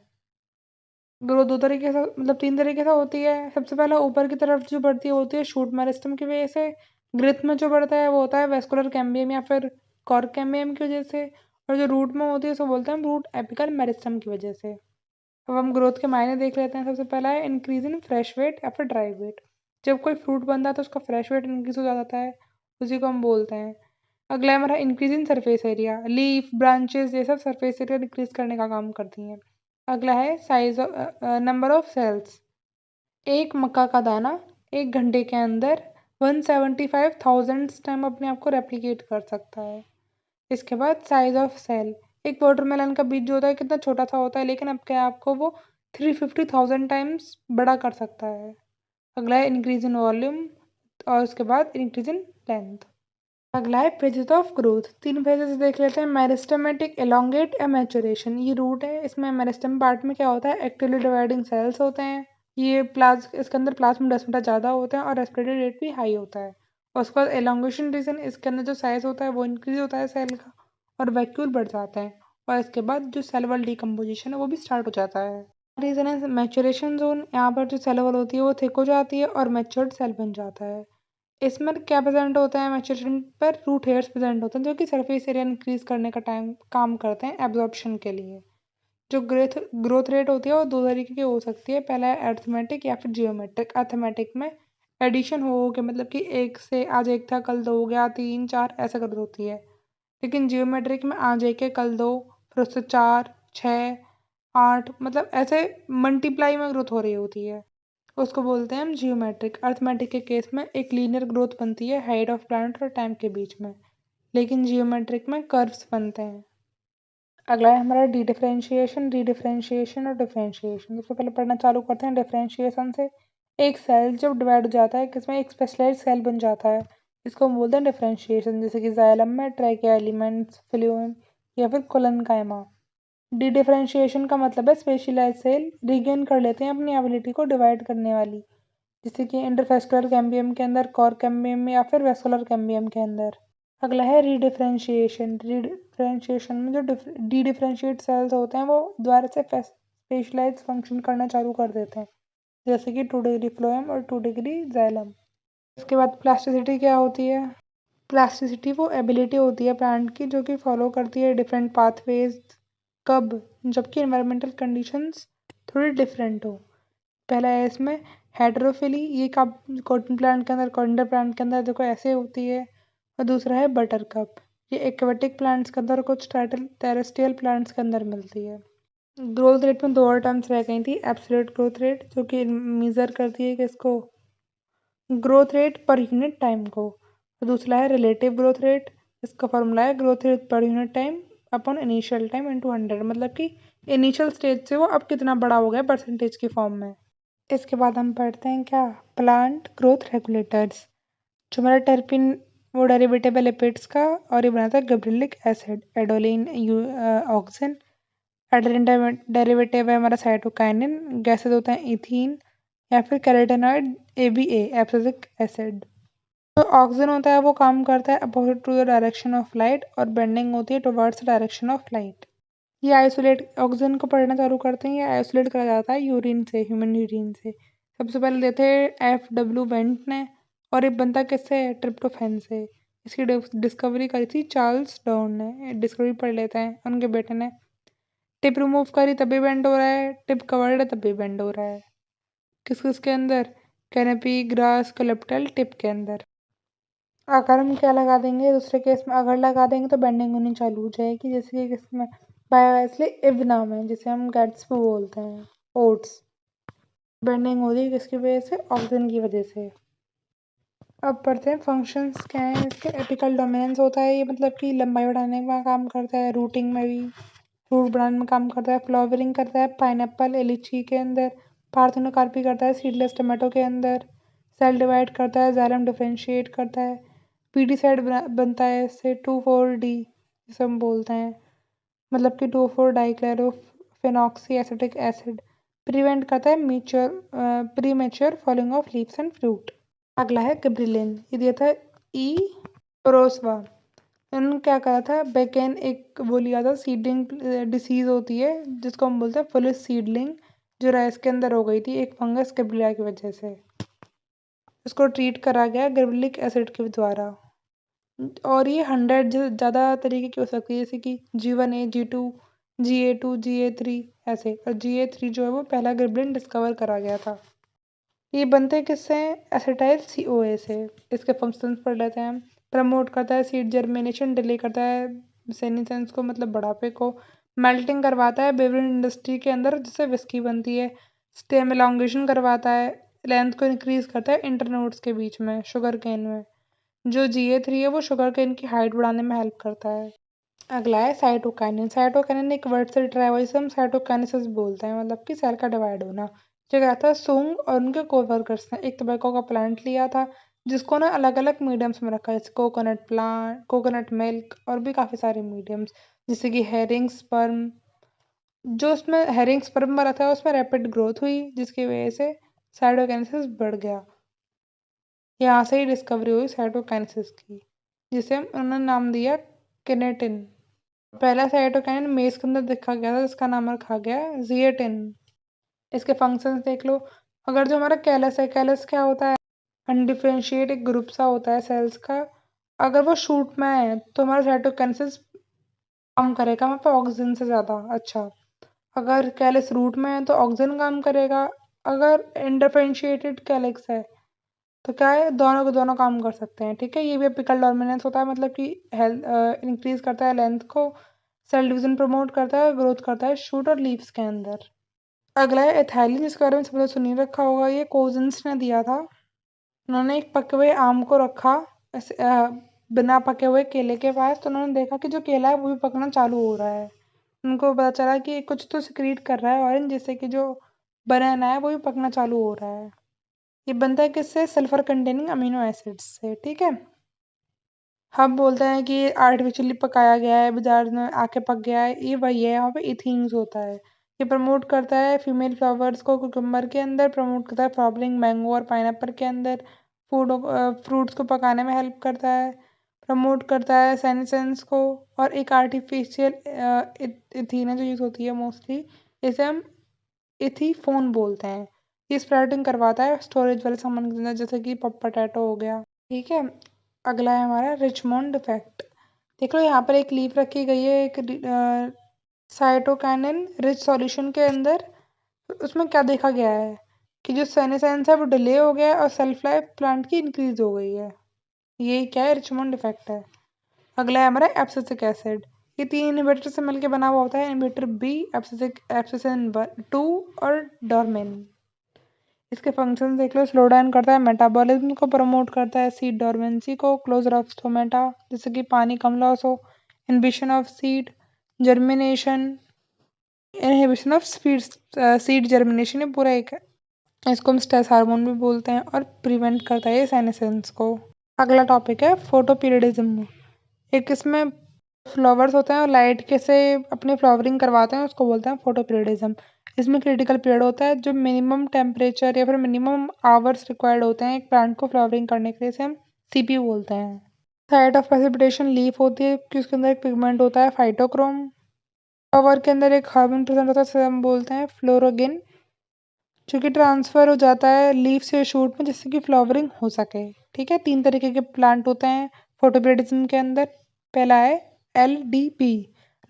ग्रोथ दो तरीके से मतलब तीन तरीके से होती है। सबसे पहले ऊपर की तरफ जो बढ़ती है होती है शूट मेरिस्टम की वजह से। ग्रोथ में जो बढ़ता है वो होता है वेस्कुलर कैम्बियम या फिर कॉर्क कैम्बियम की वजह से। और जो रूट में होती है उसको बोलते हैं रूट एपिकल मेरिस्टम की वजह से। अब हम ग्रोथ के मायने देख लेते हैं। सबसे पहला है इंक्रीज इन फ्रेश वेट या फिर ड्राई वेट। जब कोई फ्रूट बनता है तो उसका फ्रेश वेट इंक्रीज हो जाता है, उसी को हम बोलते हैं। अगला है हमारा increase in surface area. Leaf, branches ये सब सरफेस एरिया इंक्रीज करने का काम करती हैं। अगला है साइज नंबर ऑफ सेल्स। एक मक्का का दाना 1 घंटे के अंदर 175,000 टाइम अपने आप को रेप्लिकेट कर सकता है। इसके बाद साइज ऑफ सेल। एक वाटरमेलन का बीज जो होता है कितना छोटा सा होता है, लेकिन अपने आप को वो 350,000 टाइम्स बड़ा कर सकता है। अगला है इंक्रीज इन वॉल्यूम, और उसके बाद इंक्रीज इन लेंथ। अगला है फेजेस ऑफ ग्रोथ। 3 फेजेस देख लेते हैं। मेरिस्टेमेटिक, एलोंगेट या मैचुरेशन। ये रूट है। इसमें मेरिस्टेम पार्ट में क्या होता है, एक्टिवली डिवाइडिंग सेल्स होते हैं। ये इसके अंदर प्लाज्मोडेस्माटा ज़्यादा होते हैं और रेस्पिरेटरी रेट भी हाई होता है। और उसके बाद एलोंगेशन रीजन, इसके अंदर जो साइज होता है वो इंक्रीज होता है सेल का और वैक्यूल बढ़ जाते हैं। और इसके बाद जो सेल वॉल डिकम्पोजिशन है वो भी स्टार्ट हो जाता है। रीजन है मैचुरेशन जोन। यहाँ पर जो सेल वॉल होती है वो थिक हो जाती है और मैच्योर्ड सेल बन जाता है। इसमें क्या प्रेजेंट होता है, मैचुरेशन पर रूट हेयर्स प्रेजेंट होते हैं जो कि सरफेस एरिया इंक्रीज करने का टाइम काम करते हैं एब्जॉर्प्शन के लिए। जो ग्रोथ रेट होती है वो दो तरीके की हो सकती है। पहला है अर्थमेटिक या फिर जियोमेट्रिक। अर्थमेटिक में एडिशन हो के मतलब कि एक से आज एक था कल दो हो गया, 3 4 ऐसा ग्रोथ होती है। लेकिन जियोमेट्रिक में आज एक है कल दो, फिर उससे 4 6 8 मतलब ऐसे मल्टीप्लाई में ग्रोथ हो रही होती है। उसको बोलते हैं हम जियोमेट्रिक। अर्थमेटिक के केस में एक लीनियर ग्रोथ बनती है हाइट ऑफ प्लांट और टाइम के बीच में, लेकिन जियोमेट्रिक में कर्व्स बनते हैं। अगला है हमारा डी डिफरेंशिएशन। डी डिफरेंशिएशन और डिफरेंशिएशन सबसे पहले पढ़ना चालू करते हैं डिफरेंशिएशन से। एक सेल जब डिवाइड हो जाता है किसमें, एक स्पेशलाइज्ड सेल बन जाता है, इसको हम बोलते हैं डिफरेंशिएशन। जैसे कि जाइलम में ट्रैकिया एलिमेंट्स, फ्लूएम या फिर कोलनकाइमा। डी डिफरेंशिएशन का मतलब है स्पेशलाइज्ड सेल रिगेन कर लेते हैं अपनी एबिलिटी को डिवाइड करने वाली, जैसे कि इंटरफेस्कुलर कैम्बियम के अंदर, कॉर्क कैम्बियम में या फिर वेस्कुलर कैम्बियम के अंदर। अगला है रीडिफरेंशिएशन। रीडिफरेंशिएशन में जो डी डिफरेंशिएट सेल्स होते हैं वो दोबारा से स्पेशलाइज फंक्शन करना चालू कर देते हैं, जैसे कि 2 डिग्री फ्लोएम और 2 डिग्री जाइलम। इसके बाद प्लास्टिसिटी क्या होती है। प्लास्टिसिटी वो एबिलिटी होती है प्लांट की जो कि फॉलो करती है डिफरेंट पाथवेज। कब, जबकि इन्वायरमेंटल कंडीशंस थोड़ी डिफरेंट हो। पहला है इसमें हेटेरोफिली, ये कब कॉटन प्लांट के अंदर, कॉरिएंडर प्लांट के अंदर देखो ऐसे होती है। और दूसरा है बटर कप, ये एक्वेटिक प्लांट्स के अंदर, कुछ टेरेस्ट्रियल प्लांट्स के अंदर मिलती है। ग्रोथ रेट में दो और टर्म्स रह गई थी। एब्सोल्यूट ग्रोथ रेट जो कि मेजर करती है किसको, growth rate per unit time को। और दूसरा है रिलेटिव ग्रोथ रेट, इसका फॉर्मूला है growth rate per unit time upon initial time into 100, मतलब कि इनिशियल स्टेज से वो अब कितना बड़ा हो गया परसेंटेज की फॉर्म में। इसके बाद हम पढ़ते हैं क्या, प्लांट ग्रोथ रेगुलेटर्स। जो हमारा टर्पिन वो डेरिवेटिव है लिपिड्स का और ये बनाता है गिबरेलिक एसिड। एडोलिन, ऑक्सिन। एडेलिन डेरिवेटिव है हमारा साइटोकाइनिन। गैसेज होता है इथीन या फिर कैरोटेनॉइड, ABA एब्सिसिक एसिड। तो ऑक्सीजन होता है वो काम करता है opposite to the direction of light और बेंडिंग होती है towards the direction of light. ये आइसोलेट, ऑक्सीजन को पढ़ना चालू करते हैं। ये आइसोलेट करा जाता है यूरिन से, ह्यूमन यूरिन से। सबसे पहले देते हैं FW वेंट ने, और ये बनता किससे, ट्रिप्टोफैन से। इसकी डिस्कवरी करी थी चार्ल्स डार्विन ने। डिस्कवरी पढ़ लेते हैं, उनके बेटे ने। टिप रिमूव करी तभी बेंड हो रहा है, टिप कवर्ड है तभी बेंड हो रहा है। किस किसके अंदर, कैनपी, ग्रास, कोलेप्टल, टिप के अंदर। अगर हम क्या लगा देंगे दूसरे केस में, अगर लगा देंगे तो बेंडिंग होनी चालू हो जाएगी। जैसे कि किसमें, बायोएसली इव नाम है जिसे हम गैट्स बोलते हैं, ओट्स। बेंडिंग हो रही है किसकी वजह से, ऑक्सीजन की वजह से। अब पढ़ते हैं फंक्शंस क्या है इसके। एपिकल डोमिनेंस होता है, ये मतलब कि लंबाई बढ़ाने में काम करता है, रूटिंग में भी, फ्रूट बनाने में काम करता है, फ्लावरिंग करता है पाइनएप्पल, लीची के अंदर, पार्थेनोकार्पी करता है सीडलेस टमाटो के अंदर। सेल डिवाइड करता है, जाइलम डिफरेंशिएट करता है। पीडीसाइड बनता है इससे 2,4-D जिसे हम बोलते हैं, मतलब कि 2,4 डाइक्लोरोफेनॉक्सी एसिटिक एसिड। प्रिवेंट करता है premature falling of leaves and fruit. अगला है गिबरेलिन, ये दिया था ई रोसवा। उन्होंने क्या कहा था, बेकेन एक वो लिया था, सीडलिंग डिसीज होती है जिसको हम बोलते हैं फुलिस सीडलिंग, जो राइस के अंदर हो गई थी एक फंगस गिबरेलिया की वजह से। उसको ट्रीट करा गया गिबरेलिक एसिड के द्वारा। और ये 100 ज़्यादा तरीके की हो सकती है, जैसे कि G1A, G2, GA2, GA3 ऐसे। और GA3 जो है वो पहला गिबरेलिन डिस्कवर करा गया था। ये बनते किससे हैं, एसिटाइल CoA से। इसके फंक्शंस पढ़ लेते हैं हम। प्रमोट करता है सीड जर्मिनेशन, डिले करता है सेनेसेंस को, मतलब बढ़ापे को। मेल्टिंग करवाता है बेवरेज इंडस्ट्री के अंदर जिससे विस्की बनती है। स्टेम एलोंगेशन करवाता है, लेंथ को इंक्रीज करता है इंटरनोड्स के बीच में शुगर केन में। जो GA3 है वो शुगर केन की हाइट बढ़ाने में हेल्प करता है। अगला है साइटोकाइनिन। साइटोकाइनिन एक वर्ड से डिराइव हुआ है, जिसे हम साइटोकाइनेसिस बोलते हैं, मतलब कि सेल का डिवाइड होना। जो क्या था, सूंग और उनके कोवर्कर्स ने एक टोबैको का प्लांट लिया था, जिसको ना अलग अलग मीडियम्स में रखा है, जैसे कोकोनट मिल्क और भी काफ़ी सारे मीडियम्स, जैसे कि हेरिंग स्पर्म। जो उसमें हेरिंग स्पर्म में रखा है उसमें रैपिड ग्रोथ हुई, जिसकी वजह से साइटोकाइनेसिस बढ़ गया। यहाँ से ही डिस्कवरी हुई साइटोकाइनेसिस की, जिसे उन्होंने नाम दिया किनेटिन। पहला साइटोकाइन मेज के अंदर देखा गया था, जिसका नाम रखा गया जिएटिन। इसके फंक्शंस देख लो। अगर जो हमारा कैलस है, कैलस क्या होता है, अनडिफरेंशिएट एक ग्रुप सा होता है सेल्स का। अगर वो शूट में है तो हमारा साइटोकाइनेसिस काम करेगा वहाँ पे ऑक्सीजन से ज़्यादा अच्छा। अगर कैलस रूट में है तो ऑक्सीजन काम करेगा। अगर इंडिफरेंशिएटेड कैलिक्स है तो क्या है, दोनों को दोनों काम कर सकते हैं, ठीक है। ये भी अपिकल डोमिनेंस होता है, मतलब कि हेल्थ इंक्रीज करता है लेंथ को। सेल डिवीजन प्रमोट करता है, ग्रोथ करता है शूट और लीव्स के अंदर। अगला है एथाइलिन, जिसके बारे में सबने सुन ही रखा होगा। ये कोजिन्स ने दिया था। उन्होंने एक पके हुए आम को रखा बिना पके हुए केले के पास, तो उन्होंने देखा कि जो केला है वो भी पकना चालू हो रहा है। उनको पता चला कि कुछ तो सिक्रीट कर रहा है ऑरेंज, जिससे कि जो बनाना है वो भी पकना चालू हो रहा है। ये बनता है किससे, सल्फर कंटेनिंग अमीनो एसिड्स से, ठीक है। हम बोलते हैं कि आर्टिफिशियली पकाया गया है, बाजार में आके पक गया है, ये वही है, यहाँ पे इथीन्स होता है। ये प्रमोट करता है फीमेल फ्लावर्स को कुकुम्बर के अंदर, प्रमोट करता है फ्लावरिंग मैंगो और पाइनएप्पल के अंदर, फ्रूट्स को पकाने में हेल्प करता है, प्रमोट करता है सेनेसेंस को। और एक आर्टिफिशियल इथीन है जो यूज़ होती है मोस्टली, इसे हम इथीफोन बोलते हैं। ये स्प्राउटिंग करवाता है स्टोरेज वाले सामान के अंदर, जैसे कि पोटैटो हो गया, ठीक है। अगला है हमारा रिचमोंड इफेक्ट। देख लो यहाँ पर एक लीफ रखी गई है एक साइटोकाइनिन रिच सॉल्यूशन के अंदर। उसमें क्या देखा गया है कि जो सेनेसेंस है वो डिले हो गया है और सेल्फ लाइफ प्लांट की इंक्रीज हो गई है। ये क्या है, रिचमोंड इफेक्ट है। अगला है हमारा एब्सिसिक एसिड। ये 3 इनहिबिटर से मिलकर बना हुआ होता है, इनहिबिटर बी, एब्सिसिन 2 और डोरमेन। इसके फंक्शन देख लो। स्लो डाउन करता है मेटाबॉलिज्म को, प्रमोट करता है सीड डोरमेंसी को, क्लोजर ऑफ स्टोमेटा जैसे कि पानी कम लॉस हो, inhibition of seed germination, inhibition of seed germination, ये पूरा एक है। इसको हम स्ट्रेस हार्मोन भी बोलते हैं, और प्रिवेंट करता है सेनेसेंस को। अगला टॉपिक है फोटोपीरियडिज्म। एक इसमें फ्लावर्स होते हैं और लाइट के से अपनी फ्लावरिंग करवाते हैं, उसको बोलते हैं फोटोपीरियडिज्म। इसमें क्रिटिकल पीरियड होता है, जो मिनिमम टेम्परेचर या फिर मिनिमम आवर्स रिक्वायर्ड होते हैं एक प्लांट को फ्लावरिंग करने के लिए, इसे हम CP बोलते हैं। साइट ऑफ प्रेसिपिटेशन लीफ होती है कि उसके अंदर एक पिगमेंट होता है फाइटोक्रोम। फ्लावर के अंदर एक हार्मोन प्रेजेंट होता है, इसे हम बोलते हैं फ्लोरोगिन, जो कि ट्रांसफर हो जाता है लीफ से शूट में, जिससे कि फ्लावरिंग हो सके, ठीक है। 3 तरीके के प्लांट होते हैं फोटोपीरियडिज्म के अंदर। पहला है LDP,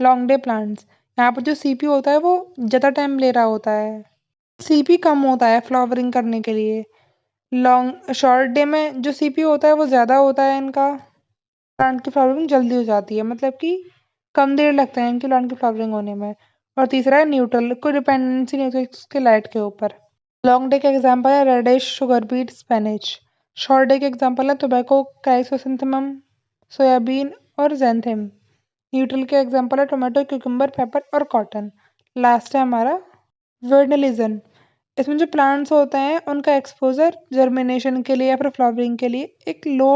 लॉन्ग डे प्लांट्स। यहाँ पर जो CP होता है वो ज़्यादा टाइम ले रहा होता है, CP कम होता है फ्लावरिंग करने के लिए। शॉर्ट डे में जो CP होता है वो ज़्यादा होता है इनका, प्लांट की फ्लावरिंग जल्दी हो जाती है, मतलब कि कम देर लगता है इनकी प्लांट की फ्लावरिंग होने में। और तीसरा है न्यूट्रल, कोई डिपेंडेंसी नहीं होती उसके लाइट के ऊपर। लॉन्ग डे के एग्जांपल है radish, sugar beet, Spanish. Short day के एग्जांपल है टोबैको, क्राइसोसैंथेमम, सोयाबीन और ज़ैंथिम। न्यूट्रल के एग्जांपल है टोमेटो, क्यूकम्बर, पेपर और कॉटन। लास्ट है हमारा वर्नलिज्म। इसमें जो प्लांट्स होते हैं उनका एक्सपोज़र जर्मिनेशन के लिए या फिर फ्लावरिंग के लिए एक लो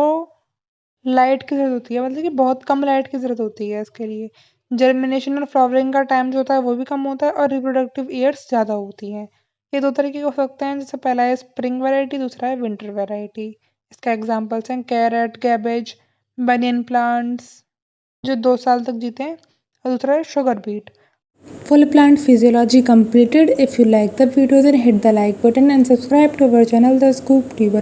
लाइट की ज़रूरत होती है, मतलब कि बहुत कम लाइट की ज़रूरत होती है इसके लिए। जर्मिनेशन और फ्लावरिंग का टाइम जो होता है वो भी कम होता है और रिप्रोडक्टिव ईयर्स ज़्यादा होती हैं। ये 2 तरीके के हो सकते हैं, जैसे पहला है स्प्रिंग वैरायटी, दूसरा है विंटर वैरायटी। इसका एग्ज़ाम्पल्स हैं कैरट, कैबेज, बनियन प्लांट्स जो 2 साल तक जीते हैं और दूसरा है sugar beet.
Full plant physiology completed. If you like the video, then hit the like button and subscribe to our channel The Scoop Tea.